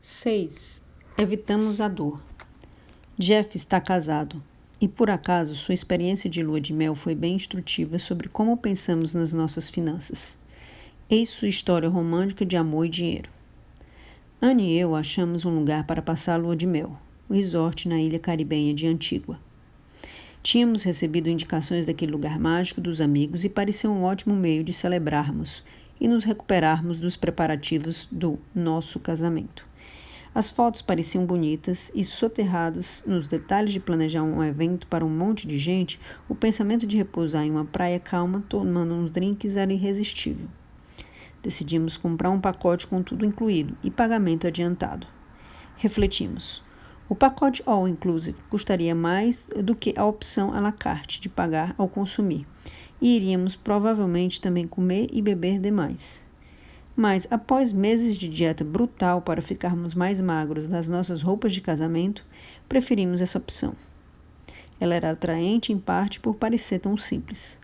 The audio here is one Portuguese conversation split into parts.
6. Evitamos a dor. Jeff está casado e, por acaso, sua experiência de lua de mel foi bem instrutiva sobre como pensamos nas nossas finanças. Eis sua história romântica de amor e dinheiro. Anne e eu achamos um lugar para passar a lua de mel, um resort na ilha caribenha de Antígua. Tínhamos recebido indicações daquele lugar mágico dos amigos e parecia um ótimo meio de celebrarmos e nos recuperarmos dos preparativos do nosso casamento. As fotos pareciam bonitas e, soterrados nos detalhes de planejar um evento para um monte de gente, o pensamento de repousar em uma praia calma, tomando uns drinks, era irresistível. Decidimos comprar um pacote com tudo incluído e pagamento adiantado. Refletimos. O pacote All Inclusive custaria mais do que a opção à la carte de pagar ao consumir, e iríamos provavelmente também comer e beber demais. Mas, após meses de dieta brutal para ficarmos mais magros nas nossas roupas de casamento, preferimos essa opção. Ela era atraente em parte por parecer tão simples.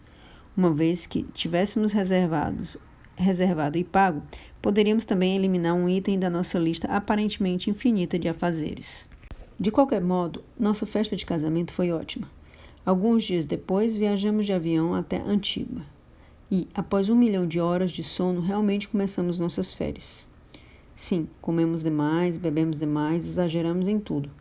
Uma vez que tivéssemos reservado e pago, poderíamos também eliminar um item da nossa lista aparentemente infinita de afazeres. De qualquer modo, nossa festa de casamento foi ótima. Alguns dias depois, viajamos de avião até Antígua. E, após 1 milhão de horas de sono, realmente começamos nossas férias. Sim, comemos demais, bebemos demais, exageramos em tudo.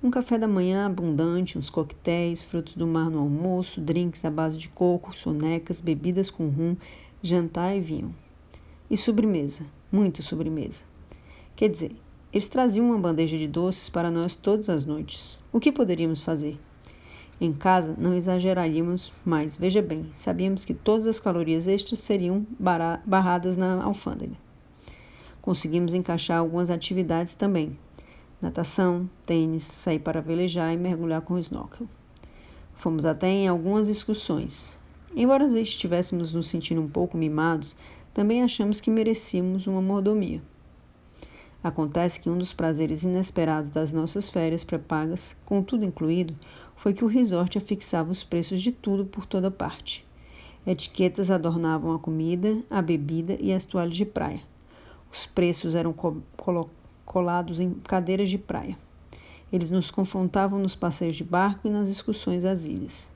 Um café da manhã abundante, uns coquetéis, frutos do mar no almoço, drinks à base de coco, sonecas, bebidas com rum, jantar e vinho. E sobremesa, muita sobremesa. Quer dizer, eles traziam uma bandeja de doces para nós todas as noites. O que poderíamos fazer? Em casa, não exageraríamos, mas, veja bem, sabíamos que todas as calorias extras seriam barradas na alfândega. Conseguimos encaixar algumas atividades também. Natação, tênis, sair para velejar e mergulhar com snorkel. Fomos até em algumas excursões. Embora estivéssemos nos sentindo um pouco mimados, também achamos que merecíamos uma mordomia. Acontece que um dos prazeres inesperados das nossas férias pré-pagas, com tudo incluído, foi que o resort afixava os preços de tudo por toda parte. Etiquetas adornavam a comida, a bebida e as toalhas de praia. Os preços eram colados em cadeiras de praia. Eles nos confrontavam nos passeios de barco e nas excursões às ilhas.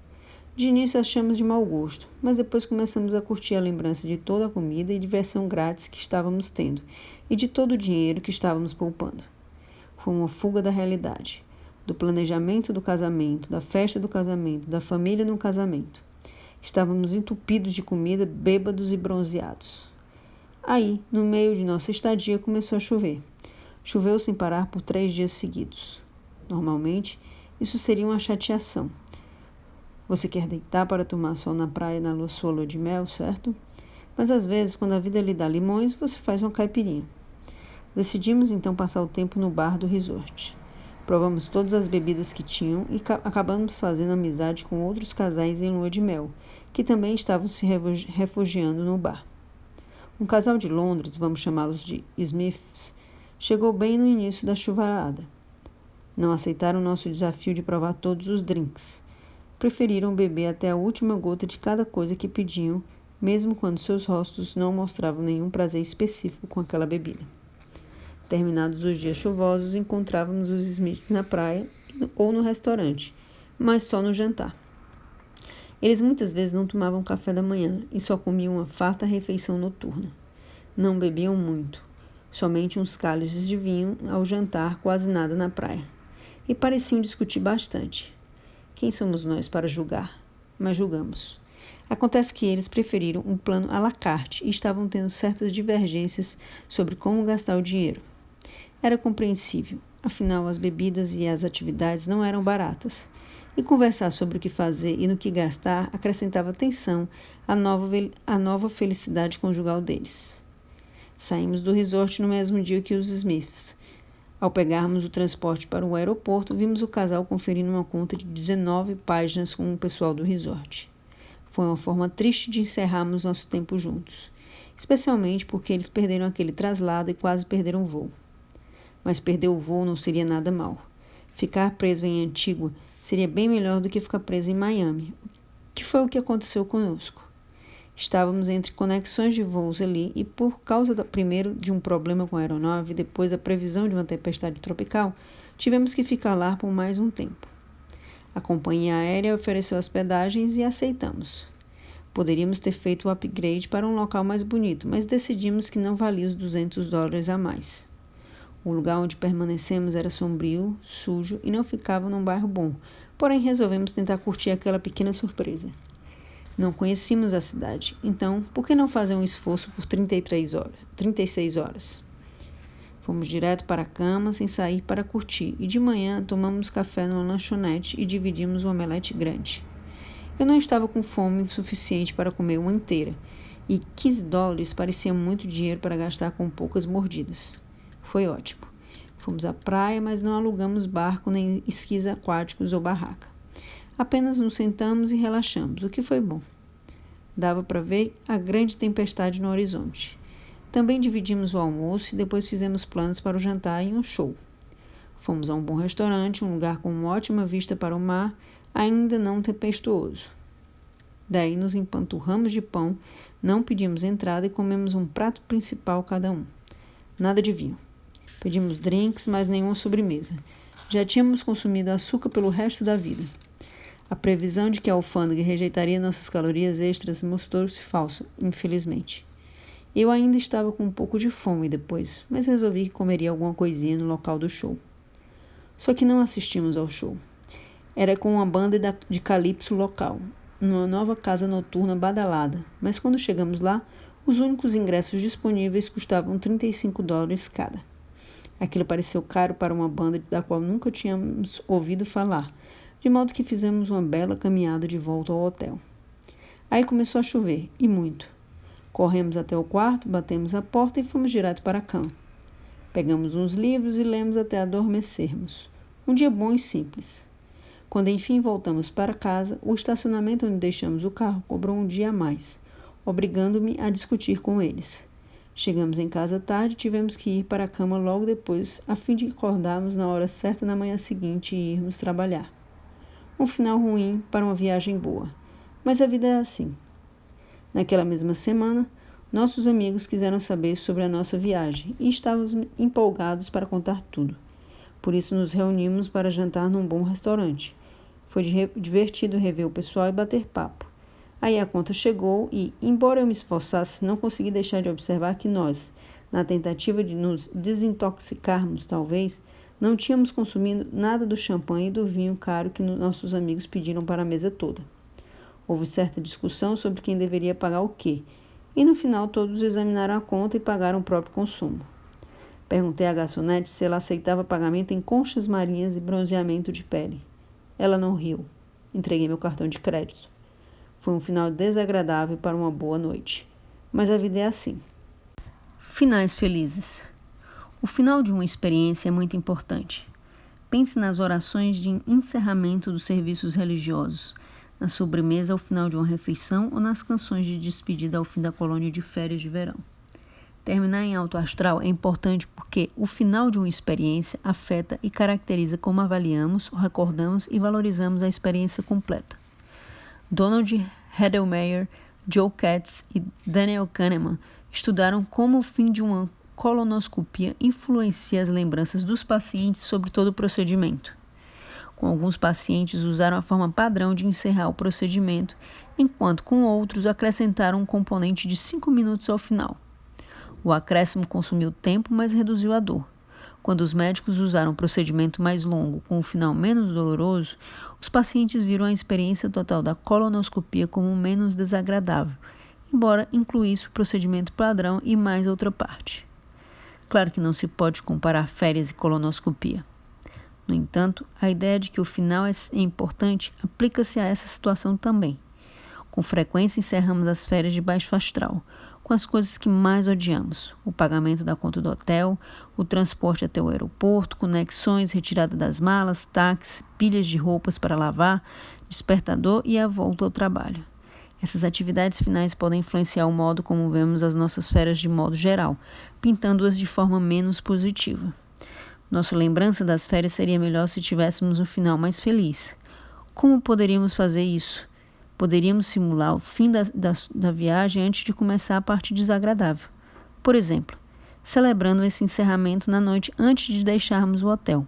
De início achamos de mau gosto, mas depois começamos a curtir a lembrança de toda a comida e diversão grátis que estávamos tendo e de todo o dinheiro que estávamos poupando. Foi uma fuga da realidade, do planejamento do casamento, da festa do casamento, da família no casamento. Estávamos entupidos de comida, bêbados e bronzeados. Aí, no meio de nossa estadia, começou a chover. Choveu sem parar por 3 dias seguidos. Normalmente, isso seria uma chateação. Você quer deitar para tomar sol na praia na sua lua de mel, certo? Mas às vezes, quando a vida lhe dá limões, você faz uma caipirinha. Decidimos então passar o tempo no bar do resort. Provamos todas as bebidas que tinham e acabamos fazendo amizade com outros casais em lua de mel, que também estavam se refugiando no bar. Um casal de Londres, vamos chamá-los de Smiths, chegou bem no início da chuvarada. Não aceitaram nosso desafio de provar todos os drinks. Preferiram beber até a última gota de cada coisa que pediam, mesmo quando seus rostos não mostravam nenhum prazer específico com aquela bebida. Terminados os dias chuvosos, encontrávamos os Smiths na praia ou no restaurante, mas só no jantar. Eles muitas vezes não tomavam café da manhã e só comiam uma farta refeição noturna. Não bebiam muito, somente uns cálices de vinho ao jantar, quase nada na praia. E pareciam discutir bastante. Quem somos nós para julgar? Mas julgamos. Acontece que eles preferiram um plano à la carte e estavam tendo certas divergências sobre como gastar o dinheiro. Era compreensível, afinal as bebidas e as atividades não eram baratas. E conversar sobre o que fazer e no que gastar acrescentava tensão à nova felicidade conjugal deles. Saímos do resort no mesmo dia que os Smiths. Ao pegarmos o transporte para o aeroporto, vimos o casal conferindo uma conta de 19 páginas com o pessoal do resort. Foi uma forma triste de encerrarmos nosso tempo juntos, especialmente porque eles perderam aquele traslado e quase perderam o voo. Mas perder o voo não seria nada mal. Ficar preso em Antígua seria bem melhor do que ficar preso em Miami, que foi o que aconteceu conosco. Estávamos entre conexões de voos ali e por causa primeiro de um problema com a aeronave e depois da previsão de uma tempestade tropical, tivemos que ficar lá por mais um tempo. A companhia aérea ofereceu hospedagens e aceitamos. Poderíamos ter feito o upgrade para um local mais bonito, mas decidimos que não valia os $200 a mais. O lugar onde permanecemos era sombrio, sujo e não ficava num bairro bom, porém resolvemos tentar curtir aquela pequena surpresa. Não conhecíamos a cidade, então por que não fazer um esforço por 36 horas? Fomos direto para a cama sem sair para curtir e de manhã tomamos café numa lanchonete e dividimos um omelete grande. Eu não estava com fome suficiente para comer uma inteira e $15 parecia muito dinheiro para gastar com poucas mordidas. Foi ótimo. Fomos à praia, mas não alugamos barco nem esquis aquáticos ou barraca. Apenas nos sentamos e relaxamos, o que foi bom. Dava para ver a grande tempestade no horizonte. Também dividimos o almoço e depois fizemos planos para o jantar e um show. Fomos a um bom restaurante, um lugar com uma ótima vista para o mar, ainda não tempestuoso. Daí nos empanturramos de pão, não pedimos entrada e comemos um prato principal cada um. Nada de vinho. Pedimos drinks, mas nenhuma sobremesa. Já tínhamos consumido açúcar pelo resto da vida. A previsão de que a alfândega rejeitaria nossas calorias extras mostrou-se falsa, infelizmente. Eu ainda estava com um pouco de fome depois, mas resolvi que comeria alguma coisinha no local do show. Só que não assistimos ao show. Era com uma banda de calypso local, numa nova casa noturna badalada, mas quando chegamos lá, os únicos ingressos disponíveis custavam $35 cada. Aquilo pareceu caro para uma banda da qual nunca tínhamos ouvido falar, de modo que fizemos uma bela caminhada de volta ao hotel. Aí começou a chover, e muito. Corremos até o quarto, batemos a porta e fomos direto para a cama. Pegamos uns livros e lemos até adormecermos. Um dia bom e simples. Quando enfim voltamos para casa, o estacionamento onde deixamos o carro cobrou um dia a mais, obrigando-me a discutir com eles. Chegamos em casa tarde e tivemos que ir para a cama logo depois, a fim de acordarmos na hora certa na manhã seguinte e irmos trabalhar. Um final ruim para uma viagem boa, mas a vida é assim. Naquela mesma semana, nossos amigos quiseram saber sobre a nossa viagem e estávamos empolgados para contar tudo. Por isso nos reunimos para jantar num bom restaurante. Foi divertido rever o pessoal e bater papo. Aí a conta chegou e, embora eu me esforçasse, não consegui deixar de observar que nós, na tentativa de nos desintoxicarmos talvez, não tínhamos consumido nada do champanhe e do vinho caro que nossos amigos pediram para a mesa toda. Houve certa discussão sobre quem deveria pagar o quê, e no final todos examinaram a conta e pagaram o próprio consumo. Perguntei à garçonete se ela aceitava pagamento em conchas marinhas e bronzeamento de pele. Ela não riu. Entreguei meu cartão de crédito. Foi um final desagradável para uma boa noite. Mas a vida é assim. Finais felizes. O final de uma experiência é muito importante. Pense nas orações de encerramento dos serviços religiosos, na sobremesa ao final de uma refeição ou nas canções de despedida ao fim da colônia de férias de verão. Terminar em alto astral é importante porque o final de uma experiência afeta e caracteriza como avaliamos, recordamos e valorizamos a experiência completa. Donald Hedelmeyer, Joe Katz e Daniel Kahneman estudaram como o fim de uma colonoscopia influencia as lembranças dos pacientes sobre todo o procedimento. Com alguns pacientes usaram a forma padrão de encerrar o procedimento, enquanto com outros acrescentaram um componente de 5 minutos ao final. O acréscimo consumiu tempo, mas reduziu a dor. Quando os médicos usaram um procedimento mais longo, com um final menos doloroso, os pacientes viram a experiência total da colonoscopia como menos desagradável, embora incluísse o procedimento padrão e mais outra parte. Claro que não se pode comparar férias e colonoscopia. No entanto, a ideia de que o final é importante aplica-se a essa situação também. Com frequência encerramos as férias de baixo astral, com as coisas que mais odiamos: o pagamento da conta do hotel, o transporte até o aeroporto, conexões, retirada das malas, táxi, pilhas de roupas para lavar, despertador e a volta ao trabalho. Essas atividades finais podem influenciar o modo como vemos as nossas férias de modo geral, pintando-as de forma menos positiva. Nossa lembrança das férias seria melhor se tivéssemos um final mais feliz. Como poderíamos fazer isso? Poderíamos simular o fim da viagem antes de começar a parte desagradável. Por exemplo, celebrando esse encerramento na noite antes de deixarmos o hotel.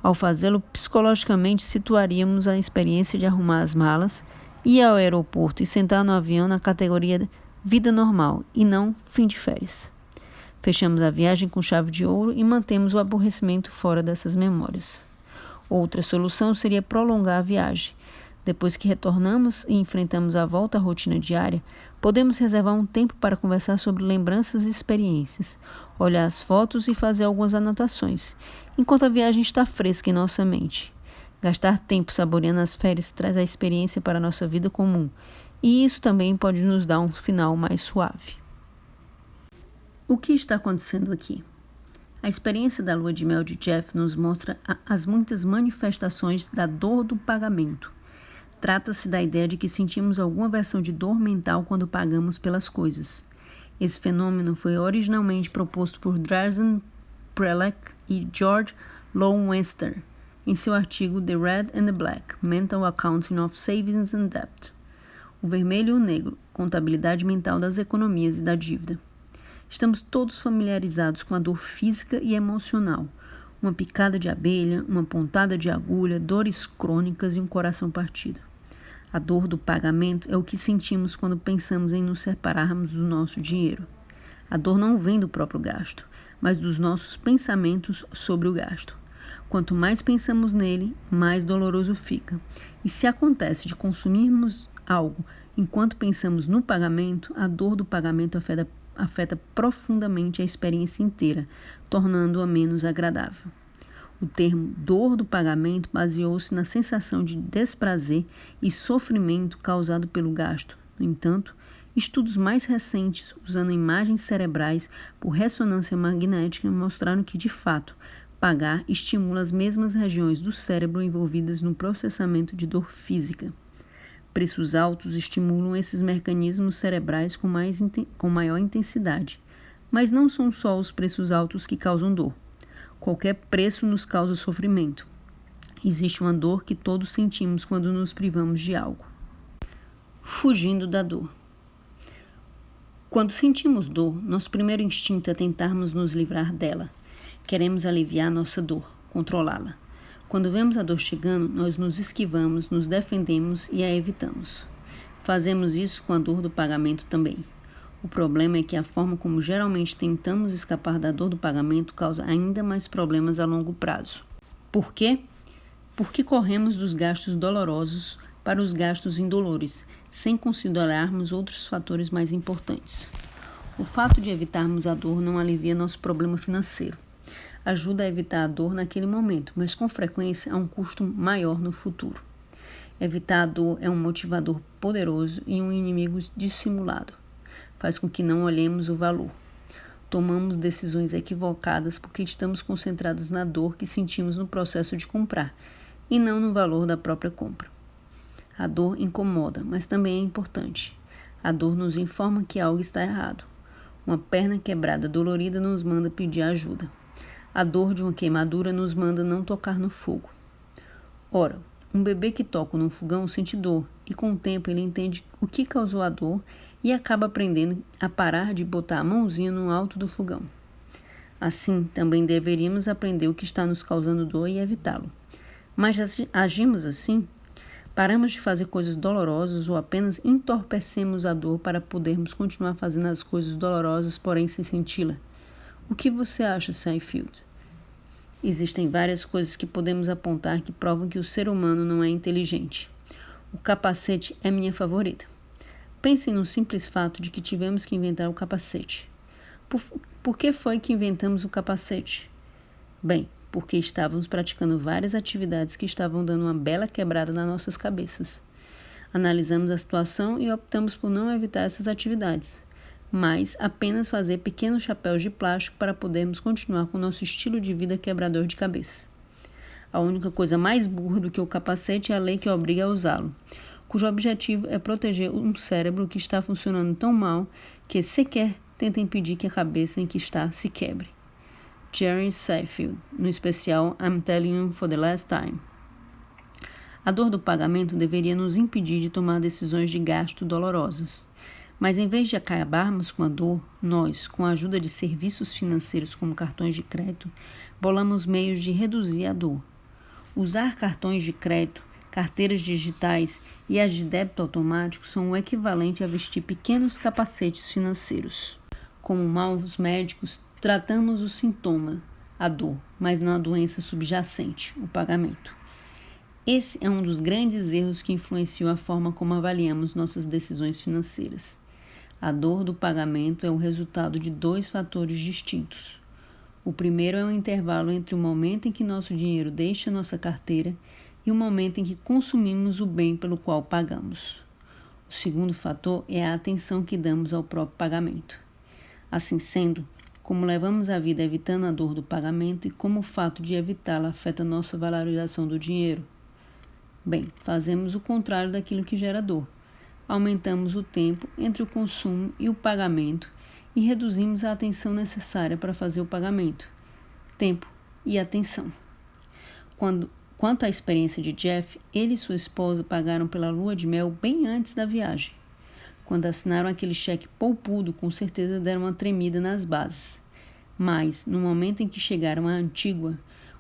Ao fazê-lo, psicologicamente situaríamos a experiência de arrumar as malas, ir ao aeroporto e sentar no avião na categoria vida normal e não fim de férias. Fechamos a viagem com chave de ouro e mantemos o aborrecimento fora dessas memórias. Outra solução seria prolongar a viagem. Depois que retornamos e enfrentamos a volta à rotina diária, podemos reservar um tempo para conversar sobre lembranças e experiências, olhar as fotos e fazer algumas anotações, enquanto a viagem está fresca em nossa mente. Gastar tempo saboreando as férias traz a experiência para a nossa vida comum, e isso também pode nos dar um final mais suave. O que está acontecendo aqui? A experiência da lua de mel de Jeff nos mostra as muitas manifestações da dor do pagamento. Trata-se da ideia de que sentimos alguma versão de dor mental quando pagamos pelas coisas. Esse fenômeno foi originalmente proposto por Drazen Prelec e George Lowenster em seu artigo The Red and the Black, Mental Accounting of Savings and Debt. O vermelho e o negro, contabilidade mental das economias e da dívida. Estamos todos familiarizados com a dor física e emocional, uma picada de abelha, uma pontada de agulha, dores crônicas e um coração partido. A dor do pagamento é o que sentimos quando pensamos em nos separarmos do nosso dinheiro. A dor não vem do próprio gasto, mas dos nossos pensamentos sobre o gasto. Quanto mais pensamos nele, mais doloroso fica. E se acontece de consumirmos algo enquanto pensamos no pagamento, a dor do pagamento afeta profundamente a experiência inteira, tornando-a menos agradável. O termo dor do pagamento baseou-se na sensação de desprazer e sofrimento causado pelo gasto. No entanto, estudos mais recentes, usando imagens cerebrais por ressonância magnética, mostraram que, de fato, pagar estimula as mesmas regiões do cérebro envolvidas no processamento de dor física. Preços altos estimulam esses mecanismos cerebrais com maior intensidade. Mas não são só os preços altos que causam dor. Qualquer preço nos causa sofrimento. Existe uma dor que todos sentimos quando nos privamos de algo. Fugindo da dor. Quando sentimos dor, nosso primeiro instinto é tentarmos nos livrar dela. Queremos aliviar nossa dor, controlá-la. Quando vemos a dor chegando, nós nos esquivamos, nos defendemos e a evitamos. Fazemos isso com a dor do pagamento também. O problema é que a forma como geralmente tentamos escapar da dor do pagamento causa ainda mais problemas a longo prazo. Por quê? Porque corremos dos gastos dolorosos para os gastos indolores, sem considerarmos outros fatores mais importantes. O fato de evitarmos a dor não alivia nosso problema financeiro. Ajuda a evitar a dor naquele momento, mas com frequência há um custo maior no futuro. Evitar a dor é um motivador poderoso e um inimigo dissimulado. Faz com que não olhemos o valor. Tomamos decisões equivocadas porque estamos concentrados na dor que sentimos no processo de comprar e não no valor da própria compra. A dor incomoda, mas também é importante. A dor nos informa que algo está errado. Uma perna quebrada dolorida nos manda pedir ajuda. A dor de uma queimadura nos manda não tocar no fogo. Ora, um bebê que toca num fogão sente dor e com o tempo ele entende o que causou a dor e acaba aprendendo a parar de botar a mãozinha no alto do fogão. Assim, também deveríamos aprender o que está nos causando dor e evitá-lo. Mas agimos assim? Paramos de fazer coisas dolorosas ou apenas entorpecemos a dor para podermos continuar fazendo as coisas dolorosas, porém sem senti-la? O que você acha, Seinfeld? Existem várias coisas que podemos apontar que provam que o ser humano não é inteligente. O capacete é minha favorita. Pensem no simples fato de que tivemos que inventar o capacete. Por que foi que inventamos o capacete? Bem, porque estávamos praticando várias atividades que estavam dando uma bela quebrada nas nossas cabeças. Analisamos a situação e optamos por não evitar essas atividades, mas apenas fazer pequenos chapéus de plástico para podermos continuar com o nosso estilo de vida quebrador de cabeça. A única coisa mais burra do que o capacete é a lei que obriga a usá-lo, cujo objetivo é proteger um cérebro que está funcionando tão mal que sequer tenta impedir que a cabeça em que está se quebre. Jerry Seinfeld, no especial I'm Telling You for the Last Time. A dor do pagamento deveria nos impedir de tomar decisões de gasto dolorosas. Mas em vez de acabarmos com a dor, nós, com a ajuda de serviços financeiros como cartões de crédito, bolamos meios de reduzir a dor. Usar cartões de crédito, carteiras digitais e as de débito automático são o equivalente a vestir pequenos capacetes financeiros. Como maus médicos, tratamos o sintoma, a dor, mas não a doença subjacente, o pagamento. Esse é um dos grandes erros que influenciam a forma como avaliamos nossas decisões financeiras. A dor do pagamento é o resultado de 2 fatores distintos. O primeiro é o intervalo entre o momento em que nosso dinheiro deixa nossa carteira e o momento em que consumimos o bem pelo qual pagamos. O segundo fator é a atenção que damos ao próprio pagamento. Assim sendo, como levamos a vida evitando a dor do pagamento e como o fato de evitá-la afeta nossa valorização do dinheiro? Bem, fazemos o contrário daquilo que gera dor. Aumentamos o tempo entre o consumo e o pagamento e reduzimos a atenção necessária para fazer o pagamento. Tempo e atenção. Quanto à experiência de Jeff, ele e sua esposa pagaram pela lua de mel bem antes da viagem. Quando assinaram aquele cheque poupudo, com certeza deram uma tremida nas bases. Mas, no momento em que chegaram a Antígua,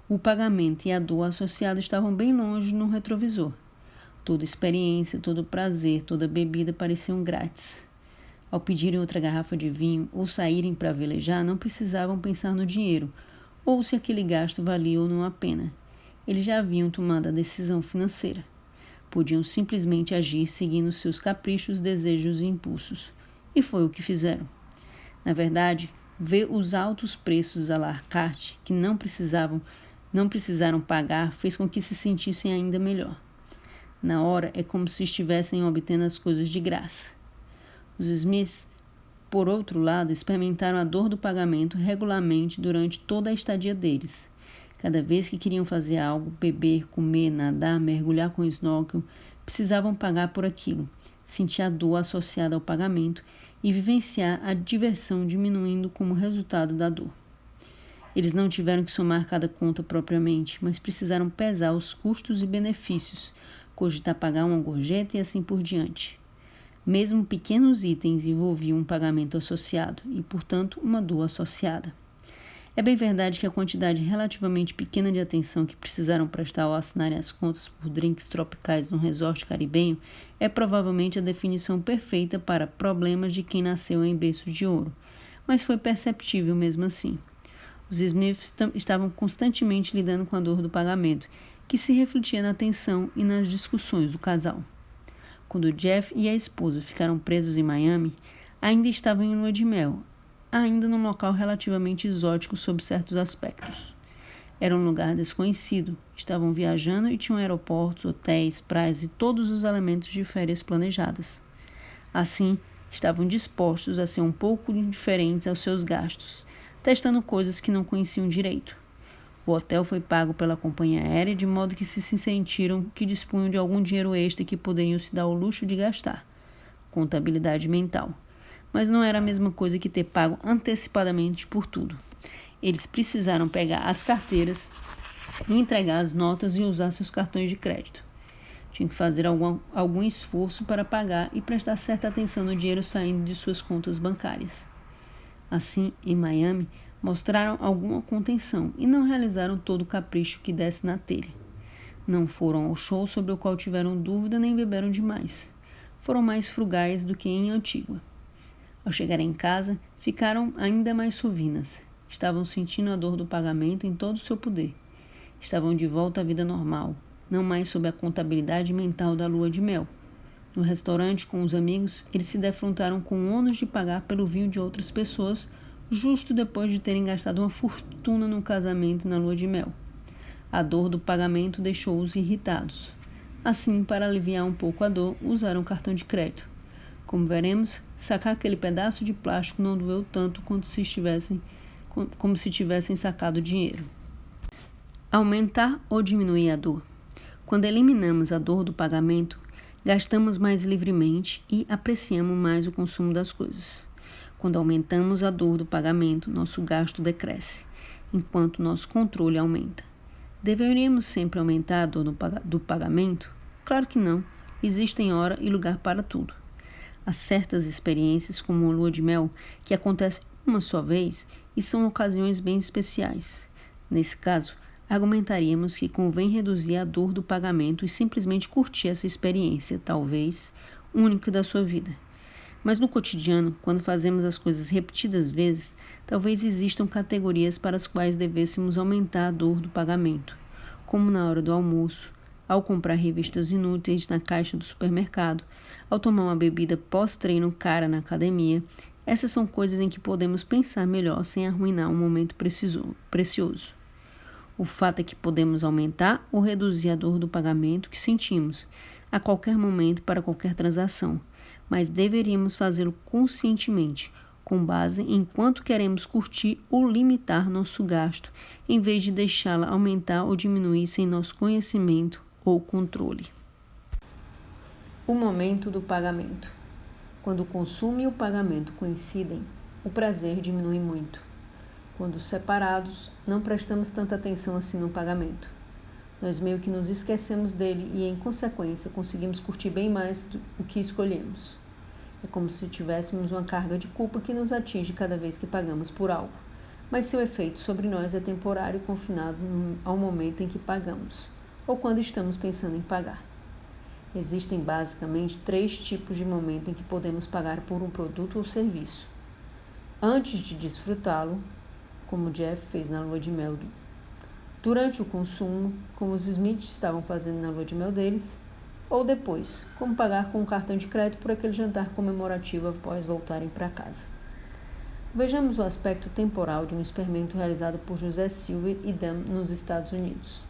o pagamento e a dor associada estavam bem longe no retrovisor. Toda experiência, todo prazer, toda bebida pareciam grátis. Ao pedirem outra garrafa de vinho ou saírem para velejar, não precisavam pensar no dinheiro, ou se aquele gasto valia ou não a pena. Eles já haviam tomado a decisão financeira. Podiam simplesmente agir seguindo seus caprichos, desejos e impulsos. E foi o que fizeram. Na verdade, ver os altos preços à la carte que não precisaram pagar fez com que se sentissem ainda melhor. Na hora, é como se estivessem obtendo as coisas de graça. Os Smiths, por outro lado, experimentaram a dor do pagamento regularmente durante toda a estadia deles. Cada vez que queriam fazer algo, beber, comer, nadar, mergulhar com snorkel, precisavam pagar por aquilo, sentir a dor associada ao pagamento e vivenciar a diversão diminuindo como resultado da dor. Eles não tiveram que somar cada conta propriamente, mas precisaram pesar os custos e benefícios, cogitar pagar uma gorjeta e assim por diante. Mesmo pequenos itens envolviam um pagamento associado e, portanto, uma dor associada. É bem verdade que a quantidade relativamente pequena de atenção que precisaram prestar ao assinarem as contas por drinks tropicais num resort caribenho é provavelmente a definição perfeita para problemas de quem nasceu em berço de ouro, mas foi perceptível mesmo assim. Os Smiths estavam constantemente lidando com a dor do pagamento, que se refletia na tensão e nas discussões do casal. Quando Jeff e a esposa ficaram presos em Miami, ainda estavam em lua de mel, ainda num local relativamente exótico sob certos aspectos. Era um lugar desconhecido, estavam viajando e tinham aeroportos, hotéis, praias e todos os elementos de férias planejadas. Assim, estavam dispostos a ser um pouco indiferentes aos seus gastos, testando coisas que não conheciam direito. O hotel foi pago pela companhia aérea de modo que se sentiram que dispunham de algum dinheiro extra que poderiam se dar ao luxo de gastar. Contabilidade mental. Mas não era a mesma coisa que ter pago antecipadamente por tudo. Eles precisaram pegar as carteiras, entregar as notas e usar seus cartões de crédito. Tinham que fazer algum esforço para pagar e prestar certa atenção no dinheiro saindo de suas contas bancárias. Assim, em Miami, mostraram alguma contenção e não realizaram todo o capricho que desse na telha. Não foram ao show sobre o qual tiveram dúvida nem beberam demais. Foram mais frugais do que em Antígua. Ao chegarem em casa, ficaram ainda mais sovinas. Estavam sentindo a dor do pagamento em todo o seu poder. Estavam de volta à vida normal, não mais sob a contabilidade mental da lua de mel. No restaurante com os amigos, eles se defrontaram com o ônus de pagar pelo vinho de outras pessoas, justo depois de terem gastado uma fortuna no casamento na lua de mel. A dor do pagamento deixou-os irritados. Assim, para aliviar um pouco a dor, usaram cartão de crédito. Como veremos, sacar aquele pedaço de plástico não doeu tanto quanto como se tivessem sacado dinheiro. Aumentar ou diminuir a dor. Quando eliminamos a dor do pagamento, gastamos mais livremente e apreciamos mais o consumo das coisas. Quando aumentamos a dor do pagamento, nosso gasto decresce, enquanto nosso controle aumenta. Deveríamos sempre aumentar a dor do pagamento? Claro que não. Existem hora e lugar para tudo. Há certas experiências, como a lua de mel, que acontecem uma só vez e são ocasiões bem especiais. Nesse caso, argumentaríamos que convém reduzir a dor do pagamento e simplesmente curtir essa experiência, talvez única da sua vida. Mas no cotidiano, quando fazemos as coisas repetidas vezes, talvez existam categorias para as quais devêssemos aumentar a dor do pagamento, como na hora do almoço, ao comprar revistas inúteis na caixa do supermercado, ao tomar uma bebida pós-treino cara na academia. Essas são coisas em que podemos pensar melhor sem arruinar um momento precioso. O fato é que podemos aumentar ou reduzir a dor do pagamento que sentimos a qualquer momento para qualquer transação, mas deveríamos fazê-lo conscientemente, com base em quanto queremos curtir ou limitar nosso gasto, em vez de deixá-la aumentar ou diminuir sem nosso conhecimento ou controle. O momento do pagamento. Quando o consumo e o pagamento coincidem, o prazer diminui muito. Quando separados, não prestamos tanta atenção assim no pagamento. Nós meio que nos esquecemos dele e, em consequência, conseguimos curtir bem mais o que escolhemos. É como se tivéssemos uma carga de culpa que nos atinge cada vez que pagamos por algo, mas seu efeito sobre nós é temporário e confinado ao momento em que pagamos, ou quando estamos pensando em pagar. Existem basicamente 3 tipos de momento em que podemos pagar por um produto ou serviço. Antes de desfrutá-lo, como Jeff fez na lua de mel, durante o consumo, como os Smiths estavam fazendo na lua de mel deles, ou depois, como pagar com um cartão de crédito por aquele jantar comemorativo após voltarem para casa. Vejamos o aspecto temporal de um experimento realizado por José Silver e Dam nos Estados Unidos.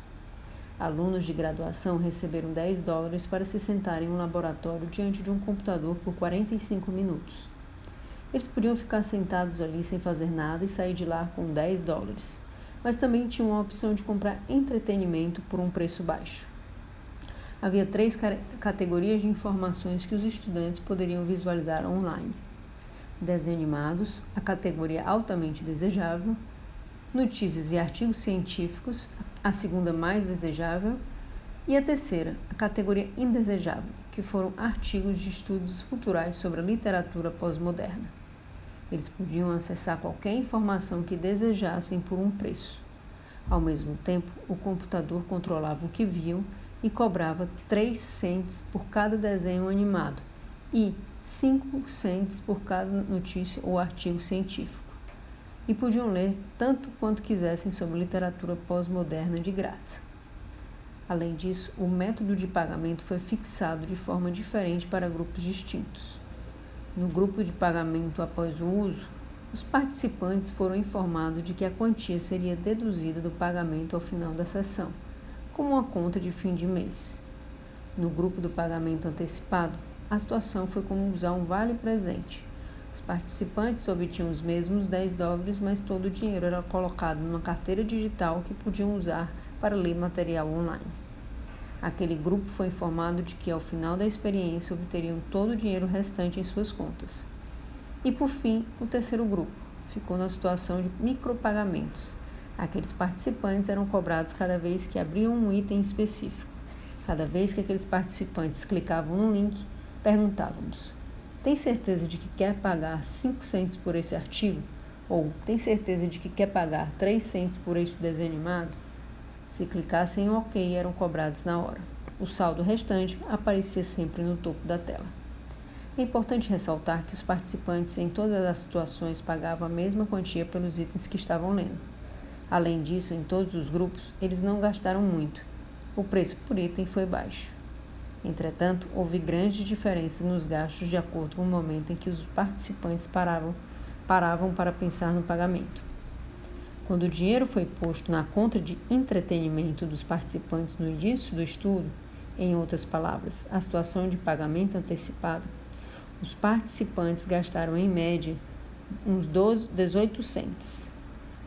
Alunos de graduação receberam $10 para se sentarem em um laboratório diante de um computador por 45 minutos. Eles podiam ficar sentados ali sem fazer nada e sair de lá com $10, mas também tinham a opção de comprar entretenimento por um preço baixo. Havia 3 categorias de informações que os estudantes poderiam visualizar online: desenhos animados, a categoria altamente desejável, notícias e artigos científicos, a segunda mais desejável, e a terceira, a categoria indesejável, que foram artigos de estudos culturais sobre a literatura pós-moderna. Eles podiam acessar qualquer informação que desejassem por um preço. Ao mesmo tempo, o computador controlava o que viam e cobrava 3 cents por cada desenho animado e 5 cents por cada notícia ou artigo científico. E podiam ler tanto quanto quisessem sobre literatura pós-moderna de graça. Além disso, o método de pagamento foi fixado de forma diferente para grupos distintos. No grupo de pagamento após o uso, os participantes foram informados de que a quantia seria deduzida do pagamento ao final da sessão, como uma conta de fim de mês. No grupo do pagamento antecipado, a situação foi como usar um vale-presente. Os participantes obtinham os mesmos $10, mas todo o dinheiro era colocado numa carteira digital que podiam usar para ler material online. Aquele grupo foi informado de que, ao final da experiência, obteriam todo o dinheiro restante em suas contas. E, por fim, o terceiro grupo ficou na situação de micropagamentos. Aqueles participantes eram cobrados cada vez que abriam um item específico. Cada vez que aqueles participantes clicavam no link, perguntávamos: tem certeza de que quer pagar 5 cents por esse artigo? Ou tem certeza de que quer pagar 3 cents por este desenho animado? Se clicassem em OK, eram cobrados na hora. O saldo restante aparecia sempre no topo da tela. É importante ressaltar que os participantes em todas as situações pagavam a mesma quantia pelos itens que estavam lendo. Além disso, em todos os grupos, eles não gastaram muito. O preço por item foi baixo. Entretanto, houve grandes diferenças nos gastos de acordo com o momento em que os participantes paravam para pensar no pagamento. Quando o dinheiro foi posto na conta de entretenimento dos participantes no início do estudo, em outras palavras, a situação de pagamento antecipado, os participantes gastaram em média uns 18 cents.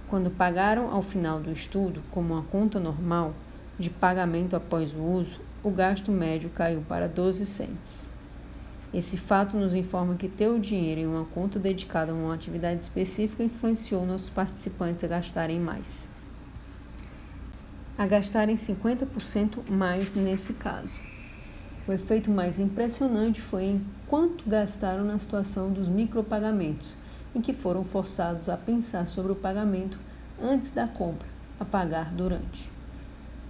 Quando pagaram ao final do estudo, como uma conta normal de pagamento após o uso, o gasto médio caiu para 12 cents. Esse fato nos informa que ter o dinheiro em uma conta dedicada a uma atividade específica influenciou nossos participantes a gastarem mais. a gastarem 50% mais nesse caso. O efeito mais impressionante foi em quanto gastaram na situação dos micropagamentos, em que foram forçados a pensar sobre o pagamento antes da compra, a pagar durante.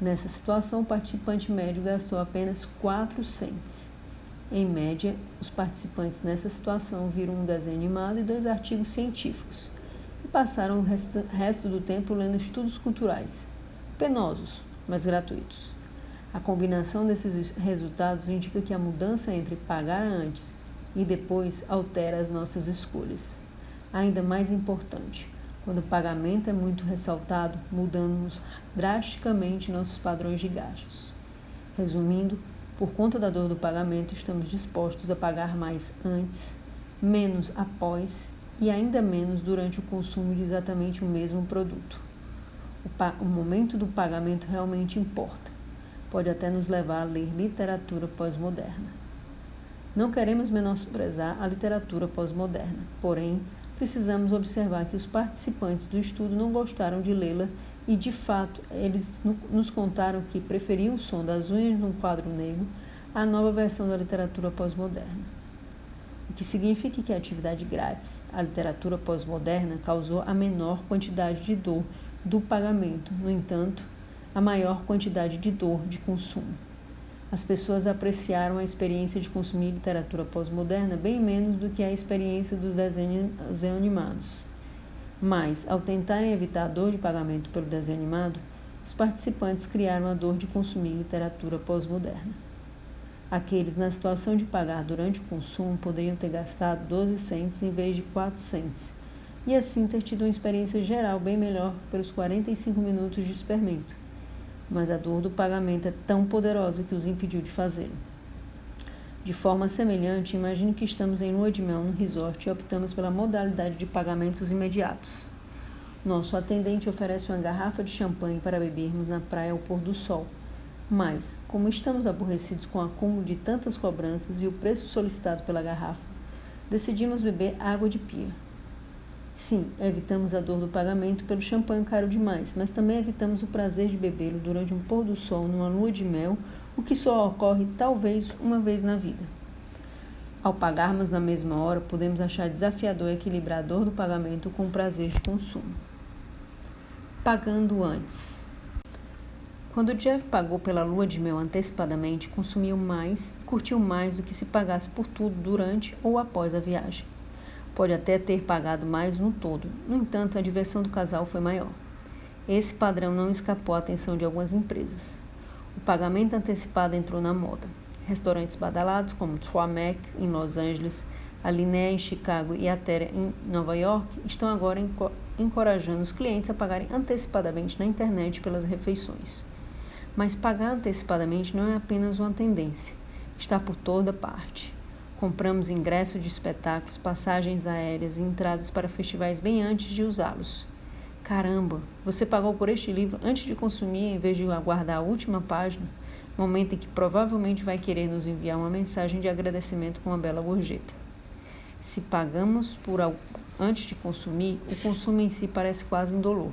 Nessa situação, o participante médio gastou apenas 4 cents. Em média, os participantes nessa situação viram um desenho animado e 2 artigos científicos, e passaram o resto do tempo lendo estudos culturais, penosos, mas gratuitos. A combinação desses resultados indica que a mudança entre pagar antes e depois altera as nossas escolhas. Ainda mais importante, quando o pagamento é muito ressaltado, mudamos drasticamente nossos padrões de gastos. Resumindo, por conta da dor do pagamento, estamos dispostos a pagar mais antes, menos após e ainda menos durante o consumo de exatamente o mesmo produto. O momento do pagamento realmente importa. Pode até nos levar a ler literatura pós-moderna. Não queremos menosprezar a literatura pós-moderna, porém, precisamos observar que os participantes do estudo não gostaram de lê-la e, de fato, eles nos contaram que preferiam o som das unhas num quadro negro à nova versão da literatura pós-moderna. O que significa que a atividade grátis, a literatura pós-moderna, causou a menor quantidade de dor do pagamento, no entanto, a maior quantidade de dor de consumo. As pessoas apreciaram a experiência de consumir literatura pós-moderna bem menos do que a experiência dos desenhos animados. Mas, ao tentarem evitar a dor de pagamento pelo desenho animado, os participantes criaram a dor de consumir literatura pós-moderna. Aqueles na situação de pagar durante o consumo poderiam ter gastado 12 cents em vez de 4 cents, e assim ter tido uma experiência geral bem melhor pelos 45 minutos de experimento. Mas a dor do pagamento é tão poderosa que os impediu de fazê-lo. De forma semelhante, imagine que estamos em lua de mel no resort e optamos pela modalidade de pagamentos imediatos. Nosso atendente oferece uma garrafa de champanhe para bebermos na praia ao pôr do sol. Mas, como estamos aborrecidos com o acúmulo de tantas cobranças e o preço solicitado pela garrafa, decidimos beber água de pia. Sim, evitamos a dor do pagamento pelo champanhe caro demais, mas também evitamos o prazer de bebê-lo durante um pôr do sol numa lua de mel, o que só ocorre talvez uma vez na vida. Ao pagarmos na mesma hora, podemos achar desafiador equilibrar a dor do pagamento com o prazer de consumo. Pagando antes. Quando Jeff pagou pela lua de mel antecipadamente, consumiu mais e curtiu mais do que se pagasse por tudo durante ou após a viagem. Pode até ter pagado mais no todo, no entanto, a diversão do casal foi maior. Esse padrão não escapou à atenção de algumas empresas. O pagamento antecipado entrou na moda. Restaurantes badalados como Mac em Los Angeles, a Linea em Chicago e a Terra em Nova York estão agora encorajando os clientes a pagarem antecipadamente na internet pelas refeições. Mas pagar antecipadamente não é apenas uma tendência, está por toda parte. Compramos ingressos de espetáculos, passagens aéreas e entradas para festivais bem antes de usá-los. Caramba, você pagou por este livro antes de consumir em vez de aguardar a última página, momento em que provavelmente vai querer nos enviar uma mensagem de agradecimento com uma bela gorjeta. Se pagamos por algo antes de consumir, o consumo em si parece quase indolor.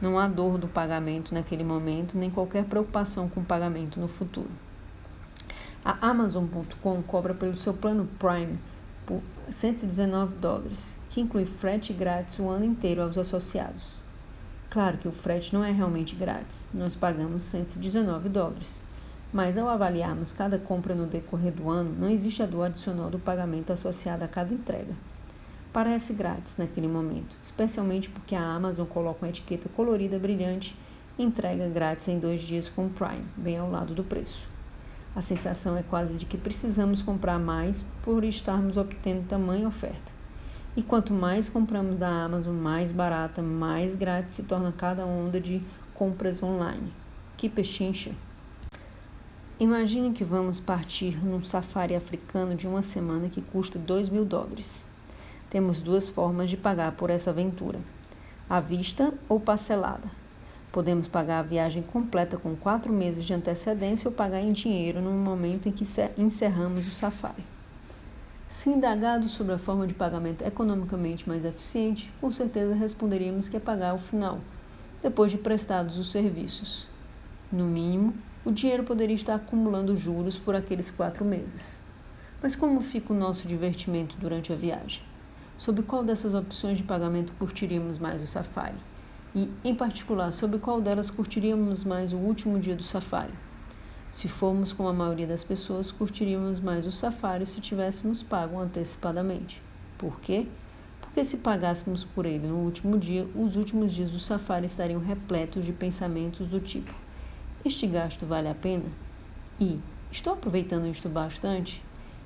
Não há dor do pagamento naquele momento, nem qualquer preocupação com o pagamento no futuro. A Amazon.com cobra pelo seu plano Prime por $119, que inclui frete grátis o ano inteiro aos associados. Claro que o frete não é realmente grátis, nós pagamos $119, mas ao avaliarmos cada compra no decorrer do ano, não existe a dor adicional do pagamento associado a cada entrega. Parece grátis naquele momento, especialmente porque a Amazon coloca uma etiqueta colorida brilhante e entrega grátis em 2 dias com o Prime, bem ao lado do preço. A sensação é quase de que precisamos comprar mais por estarmos obtendo tamanha oferta. E quanto mais compramos da Amazon, mais barata, mais grátis se torna cada onda de compras online. Que pechincha! Imagine que vamos partir num safari africano de uma semana que custa $2.000. Temos 2 formas de pagar por essa aventura: à vista ou parcelada. Podemos pagar a viagem completa com 4 meses de antecedência ou pagar em dinheiro no momento em que encerramos o safari. Se indagado sobre a forma de pagamento economicamente mais eficiente, com certeza responderíamos que é pagar ao final, depois de prestados os serviços. No mínimo, o dinheiro poderia estar acumulando juros por aqueles 4 meses. Mas como fica o nosso divertimento durante a viagem? Sobre qual dessas opções de pagamento curtiríamos mais o safari? E, em particular, sobre qual delas curtiríamos mais o último dia do safari? Se formos como a maioria das pessoas, curtiríamos mais o safari se tivéssemos pago antecipadamente. Por quê? Porque se pagássemos por ele no último dia, os últimos dias do safari estariam repletos de pensamentos do tipo: este gasto vale a pena? E estou aproveitando isto bastante?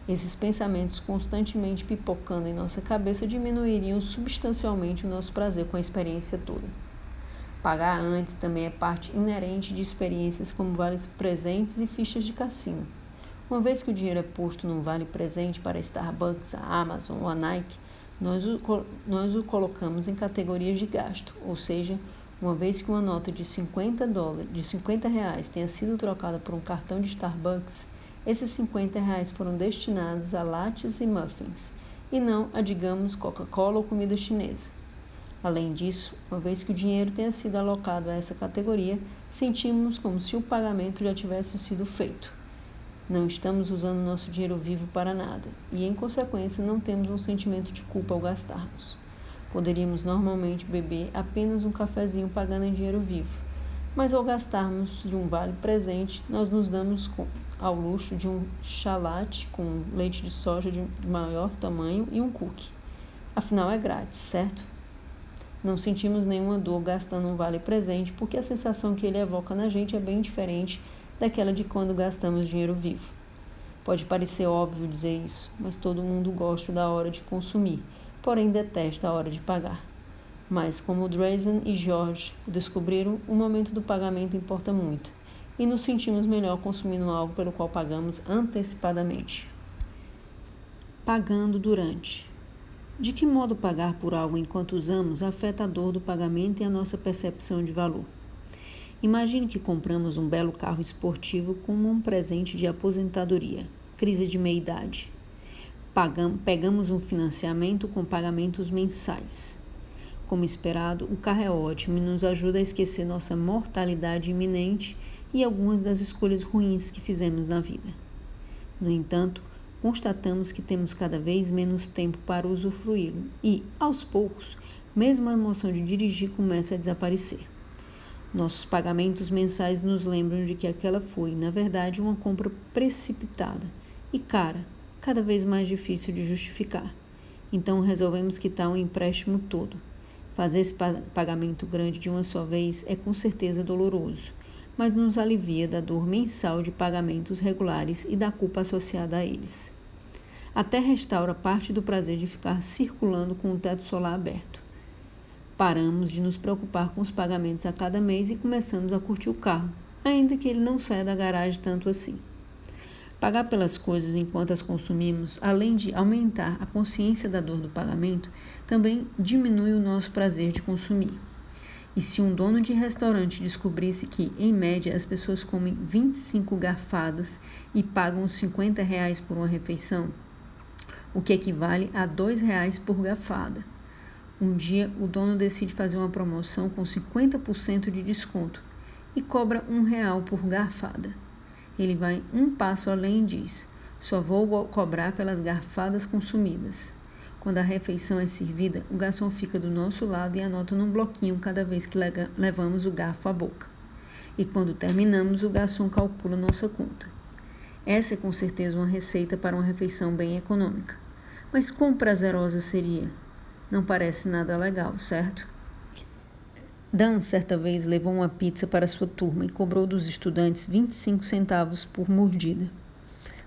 Esses pensamentos constantemente pipocando em nossa cabeça diminuiriam substancialmente o nosso prazer com a experiência toda. Pagar antes também é parte inerente de experiências como vales presentes e fichas de cassino. Uma vez que o dinheiro é posto num vale presente para a Starbucks, a Amazon ou a Nike, nós o colocamos em categorias de gasto, ou seja, uma vez que uma nota de $50 tenha sido trocada por um cartão de Starbucks, esses R$50 foram destinados a lattes e muffins, e não a, digamos, Coca-Cola ou comida chinesa. Além disso, uma vez que o dinheiro tenha sido alocado a essa categoria, sentimos como se o pagamento já tivesse sido feito. Não estamos usando nosso dinheiro vivo para nada, e em consequência não temos um sentimento de culpa ao gastarmos. Poderíamos normalmente beber apenas um cafezinho pagando em dinheiro vivo, mas ao gastarmos de um vale presente, nós nos damos ao luxo de um chá latte com leite de soja de maior tamanho e um cookie. Afinal, é grátis, certo? Não sentimos nenhuma dor gastando um vale presente, porque a sensação que ele evoca na gente é bem diferente daquela de quando gastamos dinheiro vivo. Pode parecer óbvio dizer isso, mas todo mundo gosta da hora de consumir, porém detesta a hora de pagar. Mas, como Drazen e George descobriram, o momento do pagamento importa muito, e nos sentimos melhor consumindo algo pelo qual pagamos antecipadamente. Pagando durante. De que modo pagar por algo enquanto usamos afeta a dor do pagamento e a nossa percepção de valor? Imagine que compramos um belo carro esportivo como um presente de aposentadoria, crise de meia-idade. Pegamos um financiamento com pagamentos mensais. Como esperado, o carro é ótimo e nos ajuda a esquecer nossa mortalidade iminente e algumas das escolhas ruins que fizemos na vida. No entanto, constatamos que temos cada vez menos tempo para usufruí-lo e, aos poucos, mesmo a emoção de dirigir começa a desaparecer. Nossos pagamentos mensais nos lembram de que aquela foi, na verdade, uma compra precipitada e cara, cada vez mais difícil de justificar. Então resolvemos quitar o empréstimo todo. Fazer esse pagamento grande de uma só vez é com certeza doloroso, mas nos alivia da dor mensal de pagamentos regulares e da culpa associada a eles. Até restaura parte do prazer de ficar circulando com o teto solar aberto. Paramos de nos preocupar com os pagamentos a cada mês e começamos a curtir o carro, ainda que ele não saia da garagem tanto assim. Pagar pelas coisas enquanto as consumimos, além de aumentar a consciência da dor do pagamento, também diminui o nosso prazer de consumir. E se um dono de restaurante descobrisse que, em média, as pessoas comem 25 garfadas e pagam R$50 por uma refeição, o que equivale a R$2 por garfada. Um dia, o dono decide fazer uma promoção com 50% de desconto e cobra R$1 por garfada. Ele vai um passo além e diz: só vou cobrar pelas garfadas consumidas. Quando a refeição é servida, o garçom fica do nosso lado e anota num bloquinho cada vez que levamos o garfo à boca. E quando terminamos, o garçom calcula nossa conta. Essa é com certeza uma receita para uma refeição bem econômica. Mas quão prazerosa seria? Não parece nada legal, certo? Dan, certa vez, levou uma pizza para sua turma e cobrou dos estudantes 25 centavos por mordida.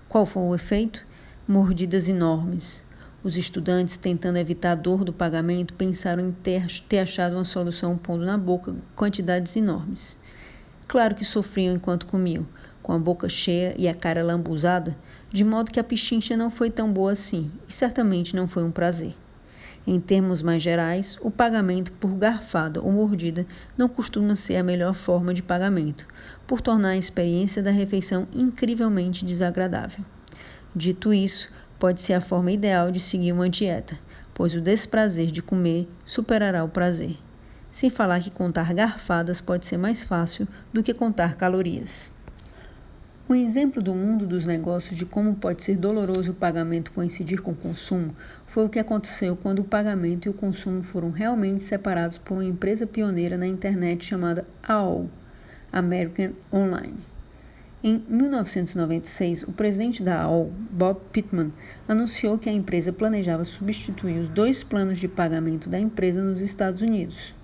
Qual foi o efeito? Mordidas enormes. Os estudantes, tentando evitar a dor do pagamento, pensaram em ter achado uma solução pondo na boca quantidades enormes. Claro que sofriam enquanto comiam, com a boca cheia e a cara lambuzada, de modo que a pichincha não foi tão boa assim, e certamente não foi um prazer. Em termos mais gerais, o pagamento por garfada ou mordida não costuma ser a melhor forma de pagamento, por tornar a experiência da refeição incrivelmente desagradável. Dito isso, pode ser a forma ideal de seguir uma dieta, pois o desprazer de comer superará o prazer. sem falar que contar garfadas pode ser mais fácil do que contar calorias. Um exemplo do mundo dos negócios de como pode ser doloroso o pagamento coincidir com o consumo foi o que aconteceu quando o pagamento e o consumo foram realmente separados por uma empresa pioneira na internet chamada AOL, American Online. Em 1996, o presidente da AOL, Bob Pittman, anunciou que a empresa planejava substituir os 2 planos de pagamento da empresa nos Estados Unidos: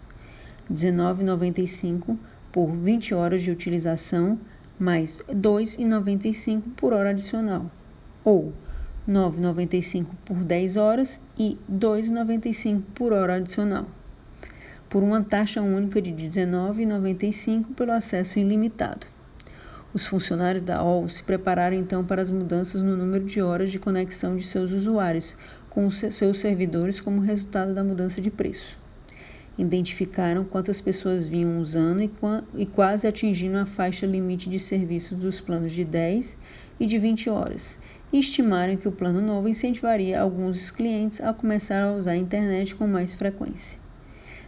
R$ 19,95 por 20 horas de utilização, mais R$ 2,95 por hora adicional, ou R$ 9,95 por 10 horas e R$ 2,95 por hora adicional, por uma taxa única de R$ 19,95 pelo acesso ilimitado. Os funcionários da AOL se prepararam então para as mudanças no número de horas de conexão de seus usuários com os seus servidores como resultado da mudança de preço. Identificaram quantas pessoas vinham usando e quase atingindo a faixa limite de serviço dos planos de 10 e de 20 horas, e estimaram que o plano novo incentivaria alguns clientes a começar a usar a internet com mais frequência.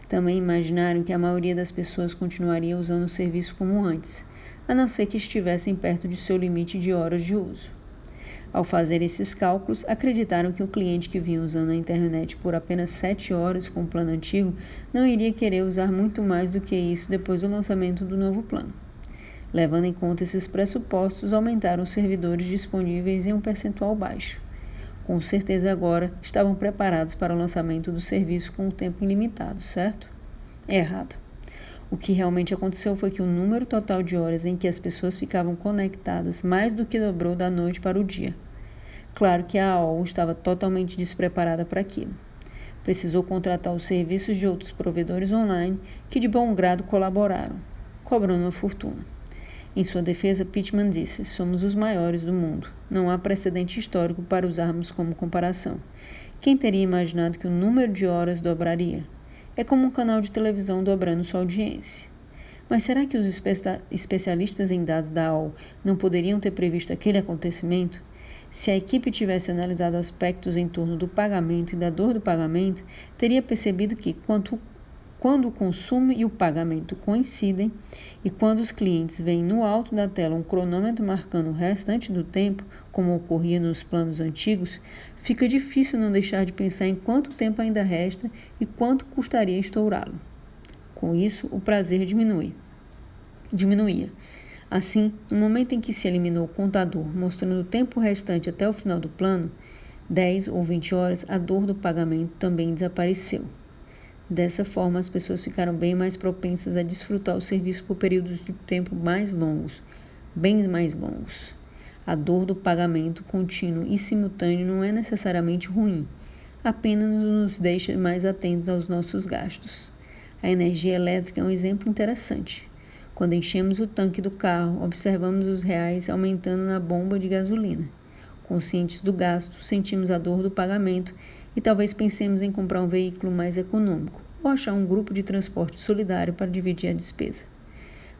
Também imaginaram que a maioria das pessoas continuaria usando o serviço como antes, a não ser que estivessem perto de seu limite de horas de uso. Ao fazer esses cálculos, acreditaram que o cliente que vinha usando a internet por apenas 7 horas com o plano antigo não iria querer usar muito mais do que isso depois do lançamento do novo plano. Levando em conta esses pressupostos, aumentaram os servidores disponíveis em um percentual baixo. Com certeza agora estavam preparados para o lançamento do serviço com um tempo ilimitado, certo? Errado. O que realmente aconteceu foi que o número total de horas em que as pessoas ficavam conectadas mais do que dobrou da noite para o dia. Claro que a AOL estava totalmente despreparada para aquilo. Precisou contratar os serviços de outros provedores online que de bom grado colaboraram, cobrando uma fortuna. Em sua defesa, Pittman disse: "Somos os maiores do mundo. Não há precedente histórico para usarmos como comparação. Quem teria imaginado que o número de horas dobraria? É como um canal de televisão dobrando sua audiência." Mas será que os especialistas em dados da AOL não poderiam ter previsto aquele acontecimento? Se a equipe tivesse analisado aspectos em torno do pagamento e da dor do pagamento, teria percebido que, quando o consumo e o pagamento coincidem e quando os clientes veem no alto da tela um cronômetro marcando o restante do tempo, como ocorria nos planos antigos, fica difícil não deixar de pensar em quanto tempo ainda resta e quanto custaria estourá-lo. Com isso, o prazer diminuía. Assim, no momento em que se eliminou o contador mostrando o tempo restante até o final do plano, 10 ou 20 horas, a dor do pagamento também desapareceu. Dessa forma, as pessoas ficaram bem mais propensas a desfrutar o serviço por períodos de tempo mais longos, bem mais longos. A dor do pagamento contínuo e simultâneo não é necessariamente ruim, apenas nos deixa mais atentos aos nossos gastos. A energia elétrica é um exemplo interessante. Quando enchemos o tanque do carro, observamos os reais aumentando na bomba de gasolina. Conscientes do gasto, sentimos a dor do pagamento e talvez pensemos em comprar um veículo mais econômico ou achar um grupo de transporte solidário para dividir a despesa.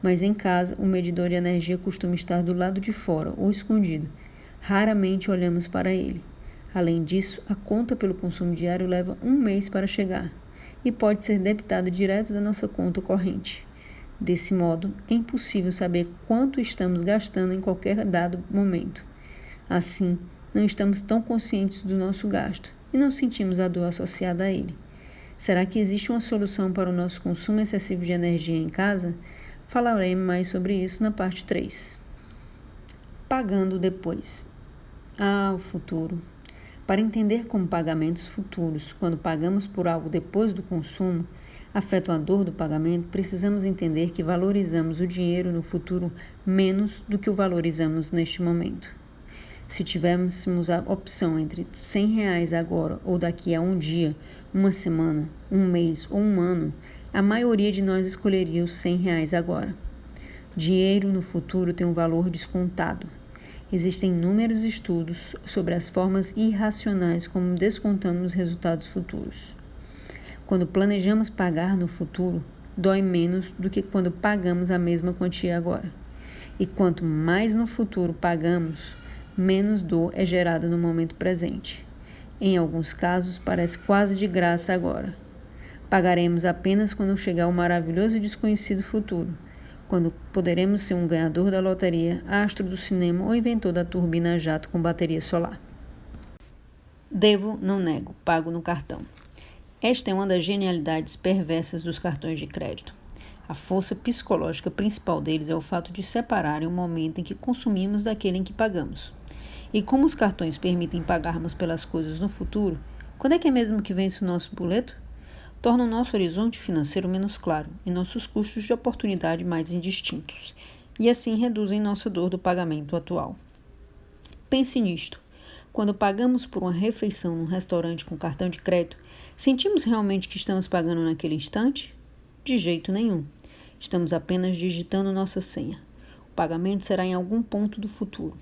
Mas em casa, o medidor de energia costuma estar do lado de fora ou escondido. Raramente olhamos para ele. Além disso, a conta pelo consumo diário leva 1 mês para chegar e pode ser debitada direto da nossa conta corrente. Desse modo, é impossível saber quanto estamos gastando em qualquer dado momento. Assim, não estamos tão conscientes do nosso gasto e não sentimos a dor associada a ele. Será que existe uma solução para o nosso consumo excessivo de energia em casa? Falaremos mais sobre isso na parte 3. Pagando depois. O futuro. Para entender como pagamentos futuros, quando pagamos por algo depois do consumo, afetam a dor do pagamento, precisamos entender que valorizamos o dinheiro no futuro menos do que o valorizamos neste momento. Se tivéssemos a opção entre R$100 agora ou daqui a um dia, uma semana, um mês ou um ano, a maioria de nós escolheria os R$100 agora. Dinheiro no futuro tem um valor descontado. Existem inúmeros estudos sobre as formas irracionais como descontamos resultados futuros. Quando planejamos pagar no futuro, dói menos do que quando pagamos a mesma quantia agora. E quanto mais no futuro pagamos, menos dor é gerada no momento presente. Em alguns casos, parece quase de graça agora. Pagaremos apenas quando chegar o maravilhoso e desconhecido futuro, quando poderemos ser um ganhador da loteria, astro do cinema ou inventor da turbina a jato com bateria solar. Devo, não nego, pago no cartão. Esta é uma das genialidades perversas dos cartões de crédito. A força psicológica principal deles é o fato de separarem o momento em que consumimos daquele em que pagamos. E como os cartões permitem pagarmos pelas coisas no futuro, quando é que é mesmo que vence o nosso boleto? Torna o nosso horizonte financeiro menos claro e nossos custos de oportunidade mais indistintos, e assim reduzem nossa dor do pagamento atual. Pense nisto. Quando pagamos por uma refeição num restaurante com cartão de crédito, sentimos realmente que estamos pagando naquele instante? De jeito nenhum. Estamos apenas digitando nossa senha. O pagamento será em algum ponto do futuro.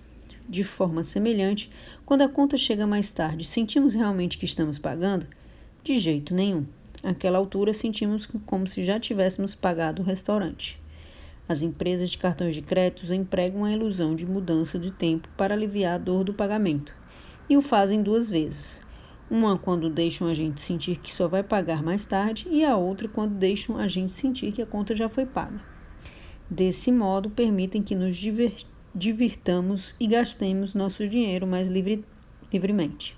De forma semelhante, quando a conta chega mais tarde, sentimos realmente que estamos pagando? De jeito nenhum. Àquela altura, sentimos como se já tivéssemos pagado o restaurante. As empresas de cartões de crédito empregam a ilusão de mudança de tempo para aliviar a dor do pagamento. E o fazem duas vezes. Uma quando deixam a gente sentir que só vai pagar mais tarde e a outra quando deixam a gente sentir que a conta já foi paga. Desse modo, permitem que nos divirtamos e gastemos nosso dinheiro mais livremente.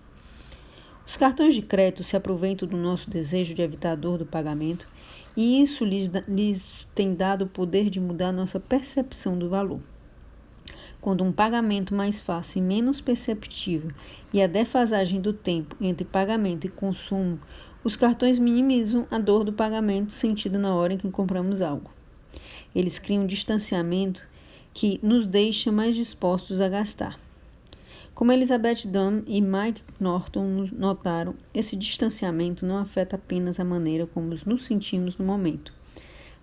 Os cartões de crédito se aproveitam do nosso desejo de evitar a dor do pagamento e isso lhes tem dado o poder de mudar nossa percepção do valor. Quando um pagamento mais fácil e menos perceptível e a defasagem do tempo entre pagamento e consumo, os cartões minimizam a dor do pagamento sentida na hora em que compramos algo. Eles criam um distanciamento que nos deixa mais dispostos a gastar. Como Elizabeth Dunn e Mike Norton notaram, esse distanciamento não afeta apenas a maneira como nos sentimos no momento,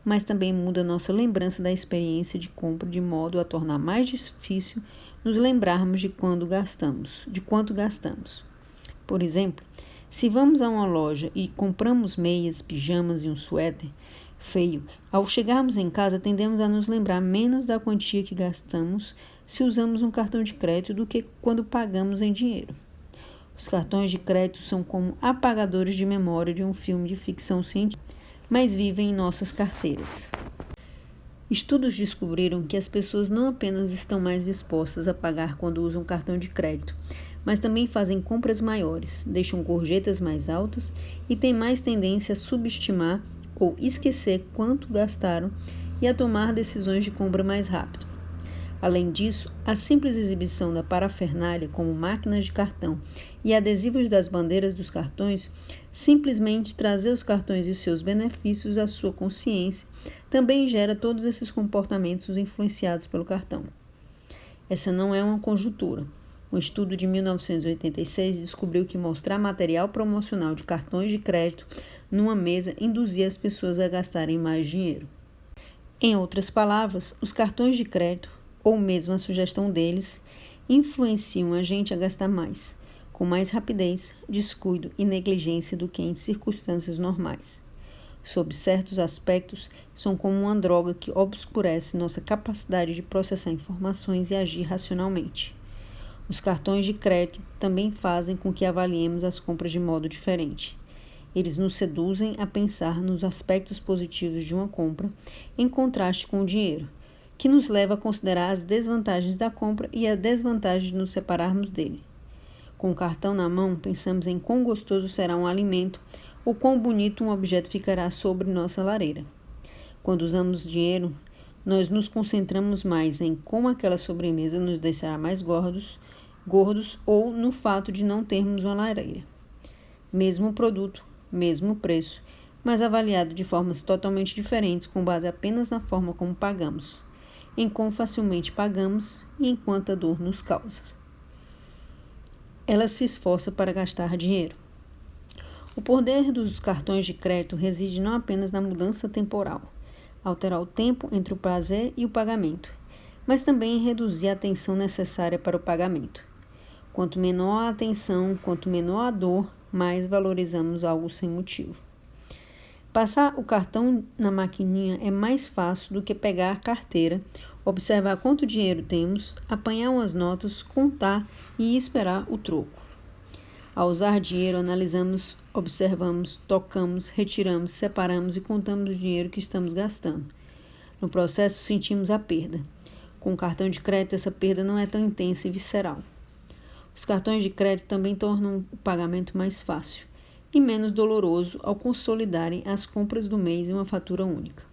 mas também muda nossa lembrança da experiência de compra de modo a tornar mais difícil nos lembrarmos de quanto gastamos. Por exemplo, se vamos a uma loja e compramos meias, pijamas e um suéter feio, ao chegarmos em casa tendemos a nos lembrar menos da quantia que gastamos se usamos um cartão de crédito do que quando pagamos em dinheiro. Os cartões de crédito são como apagadores de memória de um filme de ficção científica, mas vivem em nossas carteiras. Estudos descobriram que as pessoas não apenas estão mais dispostas a pagar quando usam cartão de crédito, mas também fazem compras maiores, deixam gorjetas mais altas e têm mais tendência a subestimar ou esquecer quanto gastaram e a tomar decisões de compra mais rápido. Além disso, a simples exibição da parafernália, como máquinas de cartão e adesivos das bandeiras dos cartões, simplesmente trazer os cartões e os seus benefícios à sua consciência, também gera todos esses comportamentos influenciados pelo cartão. Essa não é uma conjuntura. Um estudo de 1986 descobriu que mostrar material promocional de cartões de crédito numa mesa induzia as pessoas a gastarem mais dinheiro. Em outras palavras, os cartões de crédito, ou mesmo a sugestão deles, influenciam a gente a gastar mais, com mais rapidez, descuido e negligência do que em circunstâncias normais. Sob certos aspectos, são como uma droga que obscurece nossa capacidade de processar informações e agir racionalmente. Os cartões de crédito também fazem com que avaliemos as compras de modo diferente. Eles nos seduzem a pensar nos aspectos positivos de uma compra, em contraste com o dinheiro, que nos leva a considerar as desvantagens da compra e a desvantagem de nos separarmos dele. Com o cartão na mão, pensamos em quão gostoso será um alimento ou quão bonito um objeto ficará sobre nossa lareira. Quando usamos dinheiro, nós nos concentramos mais em como aquela sobremesa nos deixará mais gordos ou no fato de não termos uma lareira. Mesmo produto, mesmo preço, mas avaliado de formas totalmente diferentes com base apenas na forma como pagamos, em quão facilmente pagamos e em quanta dor nos causa. Ela se esforça para gastar dinheiro. O poder dos cartões de crédito reside não apenas na mudança temporal, alterar o tempo entre o prazer e o pagamento, mas também em reduzir a tensão necessária para o pagamento. Quanto menor a atenção, quanto menor a dor, mais valorizamos algo sem motivo. Passar o cartão na maquininha é mais fácil do que pegar a carteira, observar quanto dinheiro temos, apanhar umas notas, contar e esperar o troco. Ao usar dinheiro, analisamos observamos, tocamos, retiramos, separamos e contamos o dinheiro que estamos gastando. No processo, sentimos a perda. Com o cartão de crédito, essa perda não é tão intensa e visceral. Os cartões de crédito também tornam o pagamento mais fácil e menos doloroso ao consolidarem as compras do mês em uma fatura única.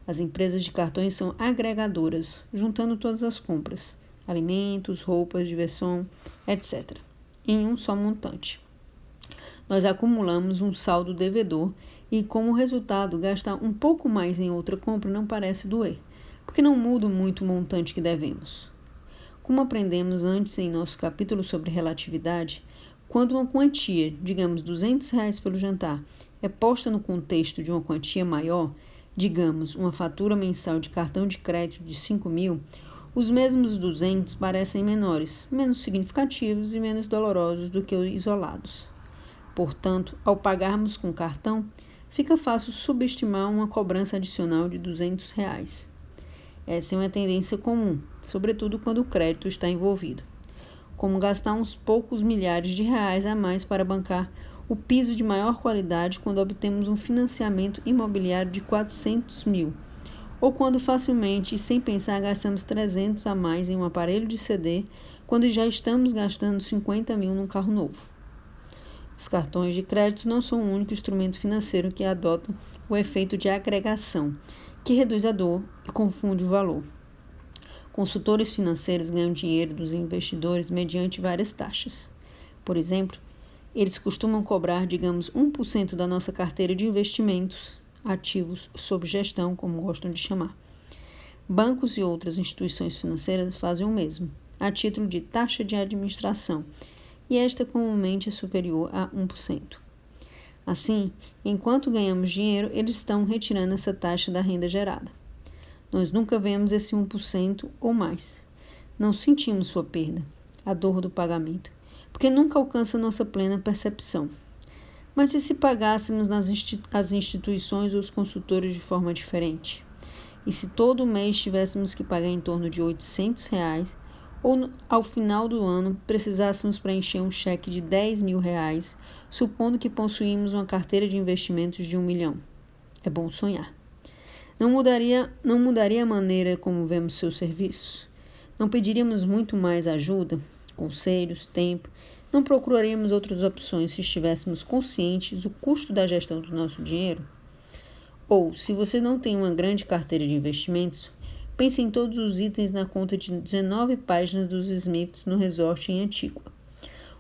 As empresas de cartões são agregadoras, juntando todas as compras, alimentos, roupas, diversão, etc., em um só montante. Nós acumulamos um saldo devedor e, como resultado, gastar um pouco mais em outra compra não parece doer, porque não muda muito o montante que devemos. Como aprendemos antes em nosso capítulo sobre relatividade, quando uma quantia, digamos R$200 pelo jantar, é posta no contexto de uma quantia maior, digamos uma fatura mensal de cartão de crédito de 5.000, os mesmos 200 parecem menores, menos significativos e menos dolorosos do que os isolados. Portanto, ao pagarmos com cartão, fica fácil subestimar uma cobrança adicional de R$200. Essa é uma tendência comum, sobretudo quando o crédito está envolvido. Como gastar uns poucos milhares de reais a mais para bancar o piso de maior qualidade quando obtemos um financiamento imobiliário de 400 mil, ou quando facilmente e sem pensar gastamos 300 a mais em um aparelho de CD quando já estamos gastando 50 mil num carro novo. Os cartões de crédito não são o único instrumento financeiro que adota o efeito de agregação, que reduz a dor e confunde o valor. Consultores financeiros ganham dinheiro dos investidores mediante várias taxas. Por exemplo, eles costumam cobrar, digamos, 1% da nossa carteira de investimentos, ativos sob gestão, como gostam de chamar. Bancos e outras instituições financeiras fazem o mesmo, a título de taxa de administração, e esta comumente é superior a 1%. Assim, enquanto ganhamos dinheiro, eles estão retirando essa taxa da renda gerada. Nós nunca vemos esse 1% ou mais. Não sentimos sua perda, a dor do pagamento, porque nunca alcança nossa plena percepção. Mas e se pagássemos as instituições ou os consultores de forma diferente? E se todo mês tivéssemos que pagar em torno de R$800, ou ao final do ano precisássemos preencher um cheque de R$10.000, supondo que possuímos uma carteira de investimentos de 1 milhão. É bom sonhar. Não mudaria a maneira como vemos seus serviços? Não pediríamos muito mais ajuda, conselhos, tempo? Não procuraríamos outras opções se estivéssemos conscientes do custo da gestão do nosso dinheiro? Ou, se você não tem uma grande carteira de investimentos, pense em todos os itens na conta de 19 páginas dos Smiths no resort em Antigua.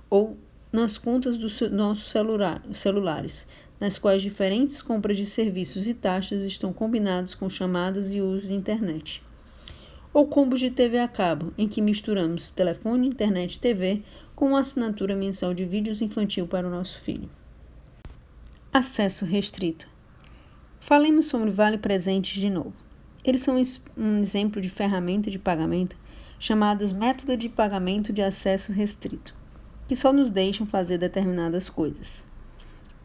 Ou nas contas dos nossos celulares, nas quais diferentes compras de serviços e taxas estão combinados com chamadas e uso de internet. Ou combos de TV a cabo, em que misturamos telefone, internet e TV com uma assinatura mensal de vídeos infantil para o nosso filho. Acesso restrito. Falemos sobre Vale Presentes de novo. Eles são um exemplo de ferramenta de pagamento chamadas método de pagamento de acesso restrito, que só nos deixam fazer determinadas coisas.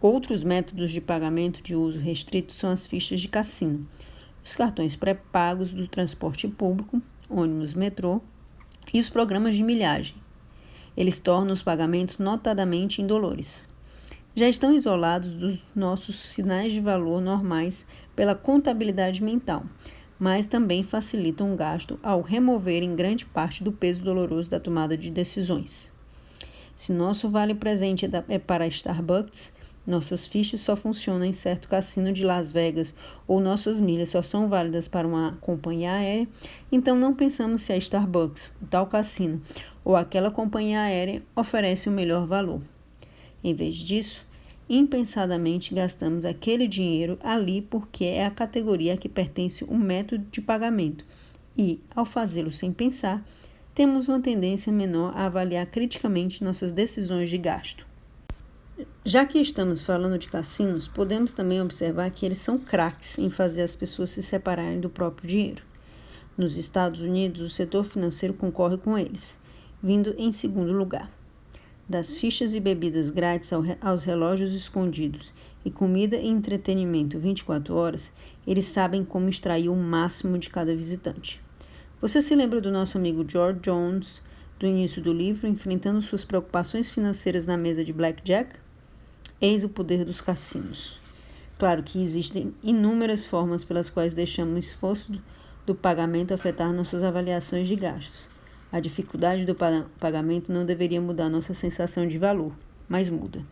Outros métodos de pagamento de uso restrito são as fichas de cassino, os cartões pré-pagos do transporte público, ônibus, metrô e os programas de milhagem. Eles tornam os pagamentos notadamente indolores. Já estão isolados dos nossos sinais de valor normais pela contabilidade mental, mas também facilitam o gasto ao removerem grande parte do peso doloroso da tomada de decisões. Se nosso vale presente é para Starbucks, nossas fichas só funcionam em certo cassino de Las Vegas ou nossas milhas só são válidas para uma companhia aérea, então não pensamos se a Starbucks, o tal cassino ou aquela companhia aérea oferece o melhor valor. Em vez disso, impensadamente gastamos aquele dinheiro ali porque é a categoria a que pertence o método de pagamento e, ao fazê-lo sem pensar, temos uma tendência menor a avaliar criticamente nossas decisões de gasto. Já que estamos falando de cassinos, podemos também observar que eles são craques em fazer as pessoas se separarem do próprio dinheiro. Nos Estados Unidos, o setor financeiro concorre com eles, vindo em segundo lugar. Das fichas e bebidas grátis aos relógios escondidos e comida e entretenimento 24 horas, eles sabem como extrair o máximo de cada visitante. Você se lembra do nosso amigo George Jones, do início do livro, enfrentando suas preocupações financeiras na mesa de blackjack? Eis o poder dos cassinos. Claro que existem inúmeras formas pelas quais deixamos o esforço do pagamento afetar nossas avaliações de gastos. A dificuldade do pagamento não deveria mudar nossa sensação de valor, mas muda.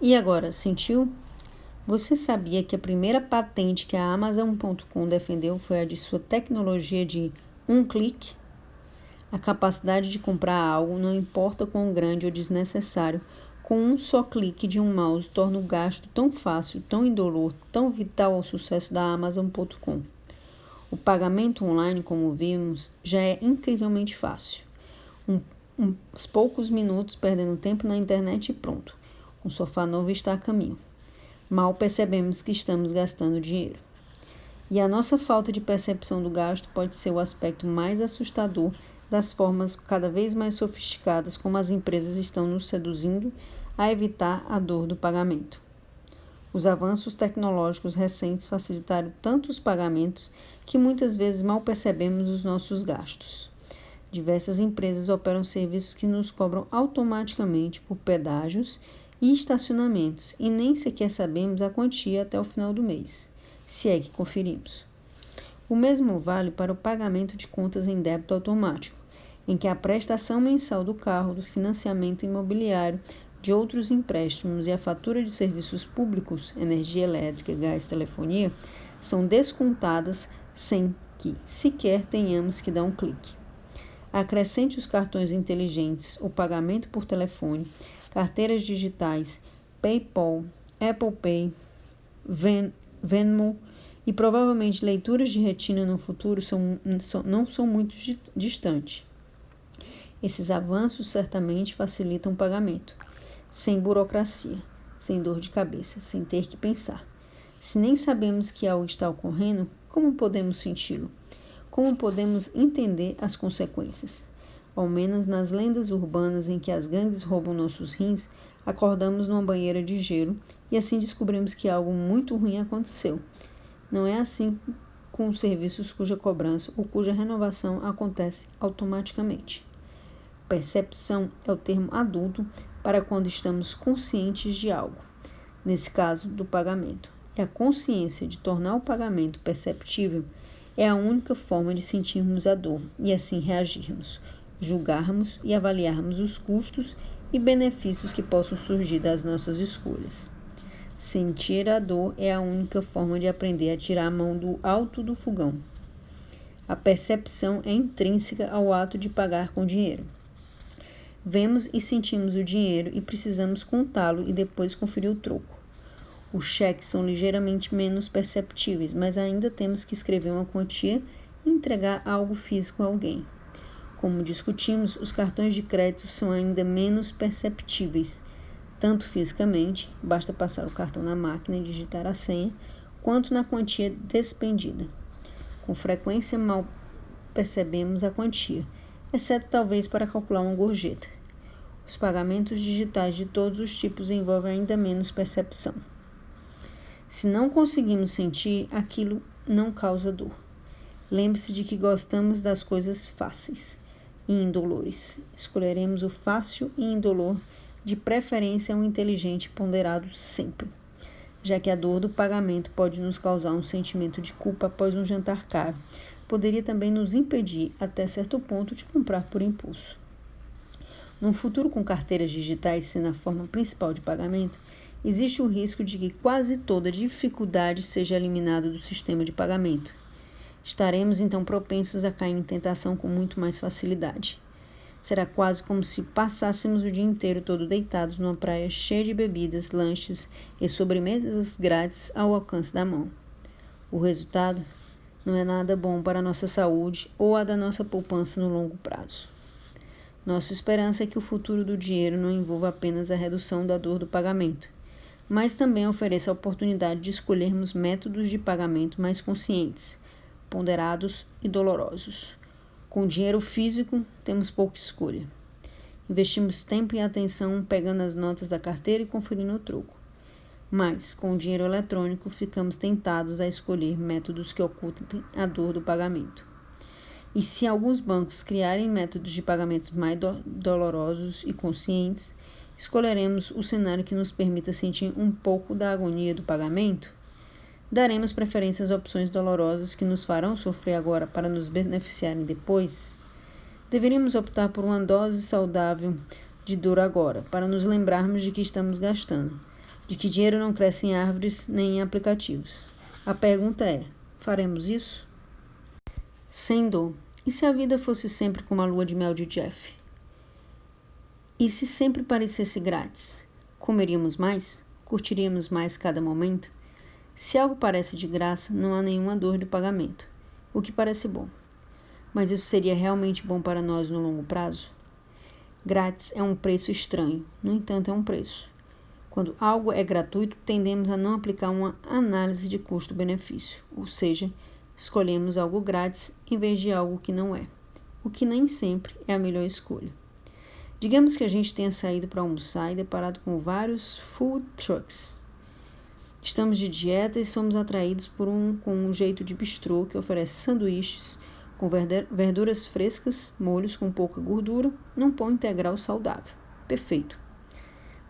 E agora, sentiu? Você sabia que a primeira patente que a Amazon.com defendeu foi a de sua tecnologia de um clique? A capacidade de comprar algo, não importa quão grande ou desnecessário, com um só clique de um mouse torna o gasto tão fácil, tão indolor, tão vital ao sucesso da Amazon.com. O pagamento online, como vimos, já é incrivelmente fácil. Uns poucos minutos perdendo tempo na internet e pronto. Um sofá novo está a caminho. Mal percebemos que estamos gastando dinheiro. E a nossa falta de percepção do gasto pode ser o aspecto mais assustador das formas cada vez mais sofisticadas como as empresas estão nos seduzindo a evitar a dor do pagamento. Os avanços tecnológicos recentes facilitaram tanto os pagamentos que muitas vezes mal percebemos os nossos gastos. Diversas empresas operam serviços que nos cobram automaticamente por pedágios e estacionamentos e nem sequer sabemos a quantia até o final do mês, se é que conferimos. O mesmo vale para o pagamento de contas em débito automático, em que a prestação mensal do carro, do financiamento imobiliário, de outros empréstimos e a fatura de serviços públicos, energia elétrica, gás, telefonia, são descontadas sem que sequer tenhamos que dar um clique. Acrescente os cartões inteligentes, o pagamento por telefone, carteiras digitais, PayPal, Apple Pay, Venmo e provavelmente leituras de retina no futuro não são muito distantes. Esses avanços certamente facilitam o pagamento, sem burocracia, sem dor de cabeça, sem ter que pensar. Se nem sabemos que algo está ocorrendo, como podemos senti-lo? Como podemos entender as consequências? Ao menos nas lendas urbanas em que as gangues roubam nossos rins, acordamos numa banheira de gelo e assim descobrimos que algo muito ruim aconteceu. Não é assim com os serviços cuja cobrança ou cuja renovação acontece automaticamente. Percepção é o termo adulto para quando estamos conscientes de algo, nesse caso, do pagamento. E a consciência de tornar o pagamento perceptível é a única forma de sentirmos a dor e assim reagirmos, julgarmos e avaliarmos os custos e benefícios que possam surgir das nossas escolhas. Sentir a dor é a única forma de aprender a tirar a mão do alto do fogão. A percepção é intrínseca ao ato de pagar com dinheiro. Vemos e sentimos o dinheiro e precisamos contá-lo e depois conferir o troco. Os cheques são ligeiramente menos perceptíveis, mas ainda temos que escrever uma quantia e entregar algo físico a alguém. Como discutimos, os cartões de crédito são ainda menos perceptíveis, tanto fisicamente, basta passar o cartão na máquina e digitar a senha, quanto na quantia despendida. Com frequência, mal percebemos a quantia, exceto talvez para calcular uma gorjeta. Os pagamentos digitais de todos os tipos envolvem ainda menos percepção. Se não conseguimos sentir, aquilo não causa dor. Lembre-se de que gostamos das coisas fáceis e indolores. Escolheremos o fácil e indolor, de preferência um inteligente ponderado sempre, já que a dor do pagamento pode nos causar um sentimento de culpa após um jantar caro. Poderia também nos impedir, até certo ponto, de comprar por impulso. Num futuro com carteiras digitais sendo a forma principal de pagamento, existe o risco de que quase toda dificuldade seja eliminada do sistema de pagamento. Estaremos então propensos a cair em tentação com muito mais facilidade. Será quase como se passássemos o dia inteiro todo deitados numa praia cheia de bebidas, lanches e sobremesas grátis ao alcance da mão. O resultado não é nada bom para a nossa saúde ou a da nossa poupança no longo prazo. Nossa esperança é que o futuro do dinheiro não envolva apenas a redução da dor do pagamento, mas também ofereça a oportunidade de escolhermos métodos de pagamento mais conscientes, ponderados e dolorosos. Com dinheiro físico, temos pouca escolha. Investimos tempo e atenção pegando as notas da carteira e conferindo o troco. Mas, com o dinheiro eletrônico, ficamos tentados a escolher métodos que ocultem a dor do pagamento. E se alguns bancos criarem métodos de pagamentos mais dolorosos e conscientes, Escolheremos o cenário que nos permita sentir um pouco da agonia do pagamento? Daremos preferência às opções dolorosas que nos farão sofrer agora para nos beneficiarem depois? Deveríamos optar por uma dose saudável de dor agora, para nos lembrarmos de que estamos gastando, de que dinheiro não cresce em árvores nem em aplicativos. A pergunta é: faremos isso? Sem dor. E se a vida fosse sempre como a lua de mel de Jeff? E se sempre parecesse grátis? Comeríamos mais? Curtiríamos mais cada momento? Se algo parece de graça, não há nenhuma dor do pagamento, o que parece bom. Mas isso seria realmente bom para nós no longo prazo? Grátis é um preço estranho, no entanto é um preço. Quando algo é gratuito, tendemos a não aplicar uma análise de custo-benefício, ou seja, escolhemos algo grátis em vez de algo que não é, o que nem sempre é a melhor escolha. Digamos que a gente tenha saído para almoçar e deparado com vários food trucks. Estamos de dieta e somos atraídos com um jeito de bistrô que oferece sanduíches com verduras frescas, molhos com pouca gordura, num pão integral saudável. Perfeito.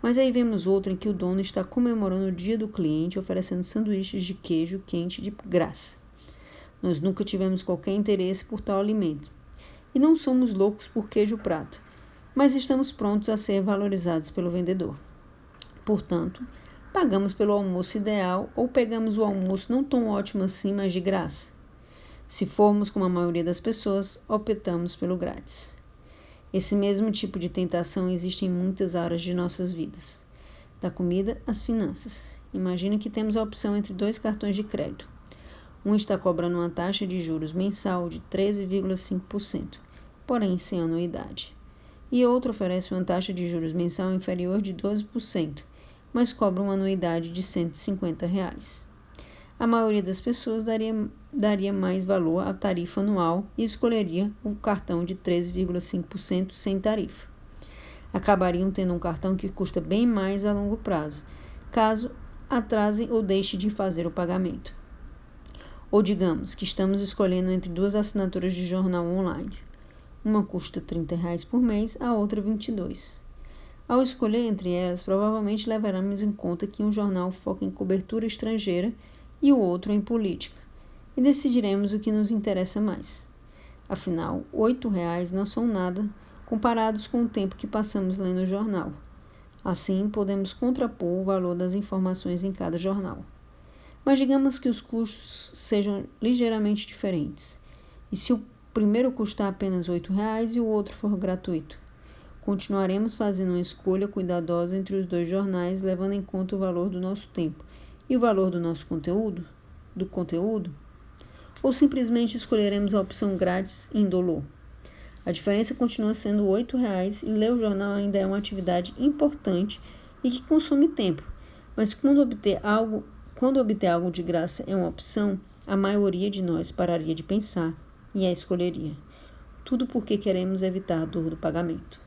Mas aí vemos outro em que o dono está comemorando o dia do cliente oferecendo sanduíches de queijo quente de graça. Nós nunca tivemos qualquer interesse por tal alimento. E não somos loucos por queijo prato, mas estamos prontos a ser valorizados pelo vendedor. Portanto, pagamos pelo almoço ideal ou pegamos o almoço não tão ótimo assim, mas de graça? Se formos como a maioria das pessoas, optamos pelo grátis. Esse mesmo tipo de tentação existe em muitas áreas de nossas vidas. Da comida às finanças. Imagine que temos a opção entre 2 cartões de crédito. Um está cobrando uma taxa de juros mensal de 13,5%, porém sem anuidade. E outro oferece uma taxa de juros mensal inferior de 12%, mas cobra uma anuidade de R$ 150. A maioria das pessoas daria mais valor à tarifa anual e escolheria o cartão de 13,5% sem tarifa. Acabariam tendo um cartão que custa bem mais a longo prazo, caso atrasem ou deixem de fazer o pagamento. Ou digamos que estamos escolhendo entre 2 assinaturas de jornal online. Uma custa R$ 30 por mês, a outra R$ 22. Ao escolher entre elas, provavelmente levaremos em conta que um jornal foca em cobertura estrangeira e o outro em política, e decidiremos o que nos interessa mais. Afinal, R$ 8 não são nada comparados com o tempo que passamos lendo o jornal. Assim, podemos contrapor o valor das informações em cada jornal. Mas digamos que os custos sejam ligeiramente diferentes. E se o primeiro custar apenas R$ 8 e o outro for gratuito? Continuaremos fazendo uma escolha cuidadosa entre os 2 jornais, levando em conta o valor do nosso tempo e o valor do nosso conteúdo? Ou simplesmente escolheremos a opção grátis e indolor? A diferença continua sendo R$ 8 e ler o jornal ainda é uma atividade importante e que consome tempo. Mas quando obter algo de graça é uma opção, a maioria de nós pararia de pensar e a escolheria. Tudo porque queremos evitar a dor do pagamento.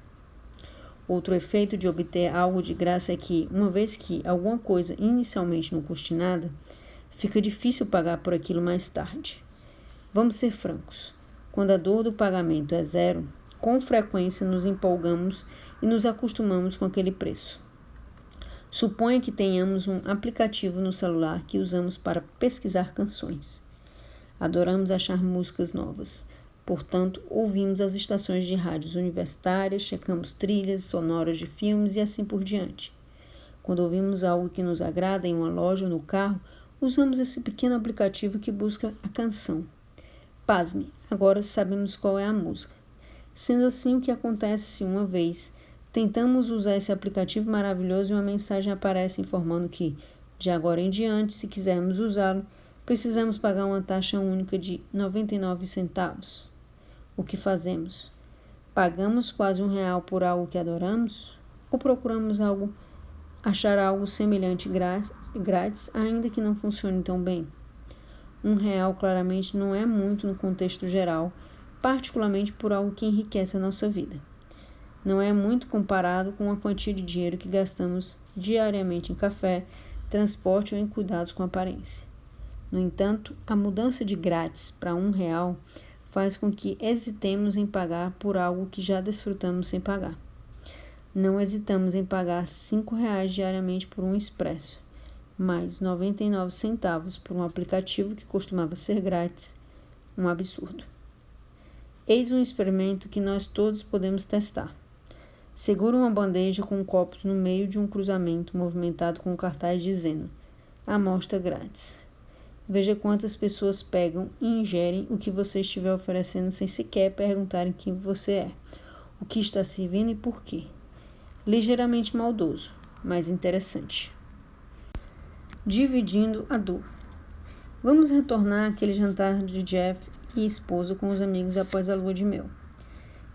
Outro efeito de obter algo de graça é que, uma vez que alguma coisa inicialmente não custe nada, fica difícil pagar por aquilo mais tarde. Vamos ser francos. Quando a dor do pagamento é zero, com frequência nos empolgamos e nos acostumamos com aquele preço. Suponha que tenhamos um aplicativo no celular que usamos para pesquisar canções. Adoramos achar músicas novas. Portanto, ouvimos as estações de rádios universitárias, checamos trilhas sonoras de filmes e assim por diante. Quando ouvimos algo que nos agrada em uma loja ou no carro, usamos esse pequeno aplicativo que busca a canção. Pasme, agora sabemos qual é a música. Sendo assim, o que acontece se uma vez tentamos usar esse aplicativo maravilhoso e uma mensagem aparece informando que, de agora em diante, se quisermos usá-lo, precisamos pagar uma taxa única de 99 centavos. O que fazemos? Pagamos quase R$ 1 por algo que adoramos? Ou procuramos achar algo semelhante grátis, ainda que não funcione tão bem? R$ 1 claramente não é muito no contexto geral, particularmente por algo que enriquece a nossa vida. Não é muito comparado com a quantia de dinheiro que gastamos diariamente em café, transporte ou em cuidados com a aparência. No entanto, a mudança de grátis para R$ 1 faz com que hesitemos em pagar por algo que já desfrutamos sem pagar. Não hesitamos em pagar R$ 5 diariamente por um expresso, mais 99 centavos por um aplicativo que costumava ser grátis. Um absurdo. Eis um experimento que nós todos podemos testar. Segura uma bandeja com copos no meio de um cruzamento movimentado com um cartaz dizendo: amostra grátis. Veja quantas pessoas pegam e ingerem o que você estiver oferecendo sem sequer perguntarem quem você é, o que está servindo e por quê. Ligeiramente maldoso, mas interessante. Dividindo a dor. Vamos retornar àquele jantar de Jeff e esposa com os amigos após a lua de mel.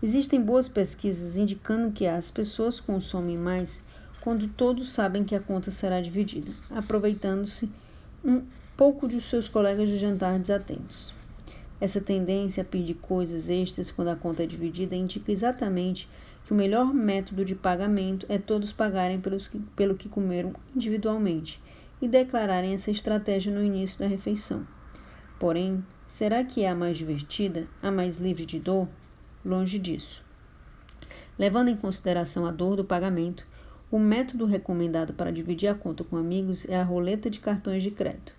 Existem boas pesquisas indicando que as pessoas consomem mais quando todos sabem que a conta será dividida, aproveitando-se um pouco de seus colegas de jantar desatentos. Essa tendência a pedir coisas extras quando a conta é dividida indica exatamente que o melhor método de pagamento é todos pagarem pelo que comeram individualmente e declararem essa estratégia no início da refeição. Porém, será que é a mais divertida, a mais livre de dor? Longe disso. Levando em consideração a dor do pagamento, o método recomendado para dividir a conta com amigos é a roleta de cartões de crédito.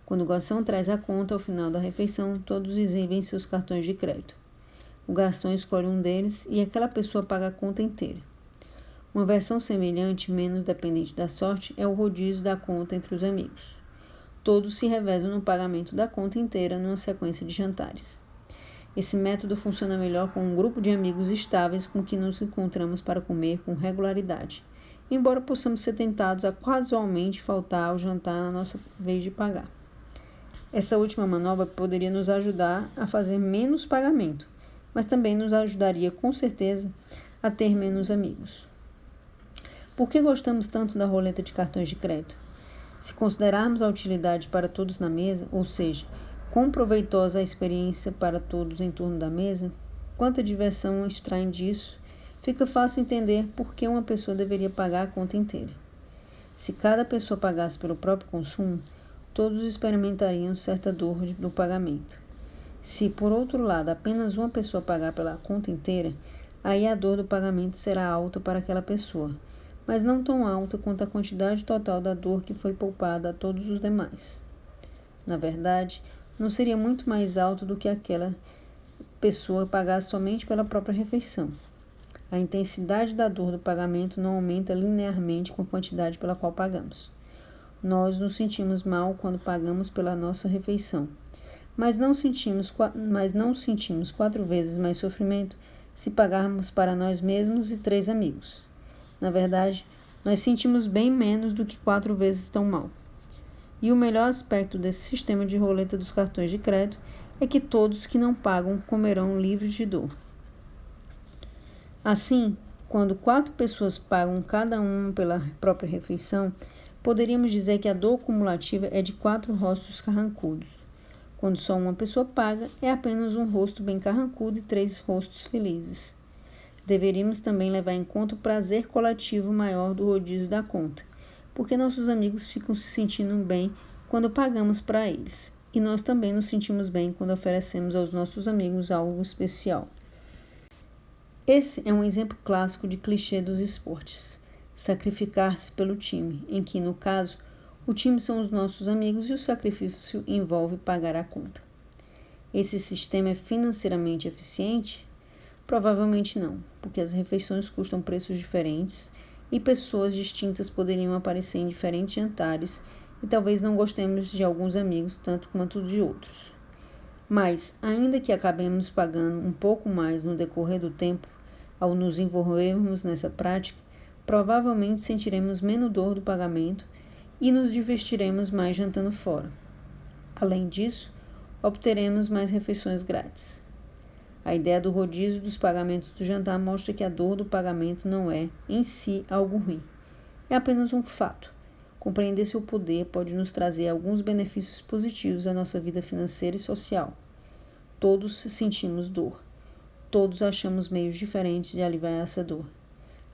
Quando o garçom traz a conta ao final da refeição, todos exibem seus cartões de crédito. O garçom escolhe um deles e aquela pessoa paga a conta inteira. Uma versão semelhante, menos dependente da sorte, é o rodízio da conta entre os amigos. Todos se revezam no pagamento da conta inteira numa sequência de jantares. Esse método funciona melhor com um grupo de amigos estáveis com quem nos encontramos para comer com regularidade, embora possamos ser tentados a casualmente faltar ao jantar na nossa vez de pagar. Essa última manobra poderia nos ajudar a fazer menos pagamento, mas também nos ajudaria com certeza a ter menos amigos. Por que gostamos tanto da roleta de cartões de crédito? Se considerarmos a utilidade para todos na mesa, ou seja, quão proveitosa a experiência para todos em torno da mesa, quanta diversão extraem disso, fica fácil entender por que uma pessoa deveria pagar a conta inteira. Se cada pessoa pagasse pelo próprio consumo, todos experimentariam certa dor do pagamento. Se, por outro lado, apenas uma pessoa pagar pela conta inteira, aí a dor do pagamento será alta para aquela pessoa, mas não tão alta quanto a quantidade total da dor que foi poupada a todos os demais. Na verdade, não seria muito mais alto do que aquela pessoa pagasse somente pela própria refeição. A intensidade da dor do pagamento não aumenta linearmente com a quantidade pela qual pagamos. Nós nos sentimos mal quando pagamos pela nossa refeição, mas não sentimos 4 vezes mais sofrimento se pagarmos para nós mesmos e 3 amigos. Na verdade, nós sentimos bem menos do que 4 vezes tão mal. E o melhor aspecto desse sistema de roleta dos cartões de crédito é que todos que não pagam comerão livres de dor. Assim, quando 4 pessoas pagam cada uma pela própria refeição, poderíamos dizer que a dor cumulativa é de 4 rostos carrancudos. Quando só uma pessoa paga, é apenas um rosto bem carrancudo e 3 rostos felizes. Deveríamos também levar em conta o prazer coletivo maior do rodízio da conta, porque nossos amigos ficam se sentindo bem quando pagamos para eles, e nós também nos sentimos bem quando oferecemos aos nossos amigos algo especial. Esse é um exemplo clássico de clichê dos esportes, sacrificar-se pelo time, em que, no caso, o time são os nossos amigos e o sacrifício envolve pagar a conta. Esse sistema é financeiramente eficiente? Provavelmente não, porque as refeições custam preços diferentes e pessoas distintas poderiam aparecer em diferentes jantares e talvez não gostemos de alguns amigos tanto quanto de outros. Mas, ainda que acabemos pagando um pouco mais no decorrer do tempo, ao nos envolvermos nessa prática, provavelmente sentiremos menos dor do pagamento e nos divertiremos mais jantando fora. Além disso, obteremos mais refeições grátis. A ideia do rodízio dos pagamentos do jantar mostra que a dor do pagamento não é, em si, algo ruim. É apenas um fato. Compreender seu poder pode nos trazer alguns benefícios positivos à nossa vida financeira e social. Todos sentimos dor. Todos achamos meios diferentes de aliviar essa dor.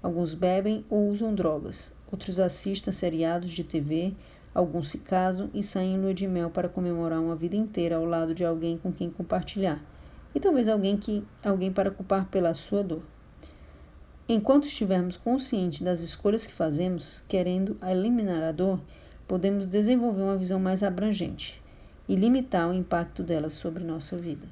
Alguns bebem ou usam drogas, outros assistem a seriados de TV, alguns se casam e saem em lua de mel para comemorar uma vida inteira ao lado de alguém com quem compartilhar, e talvez alguém para culpar pela sua dor. Enquanto estivermos conscientes das escolhas que fazemos, querendo eliminar a dor, podemos desenvolver uma visão mais abrangente e limitar o impacto delas sobre nossa vida.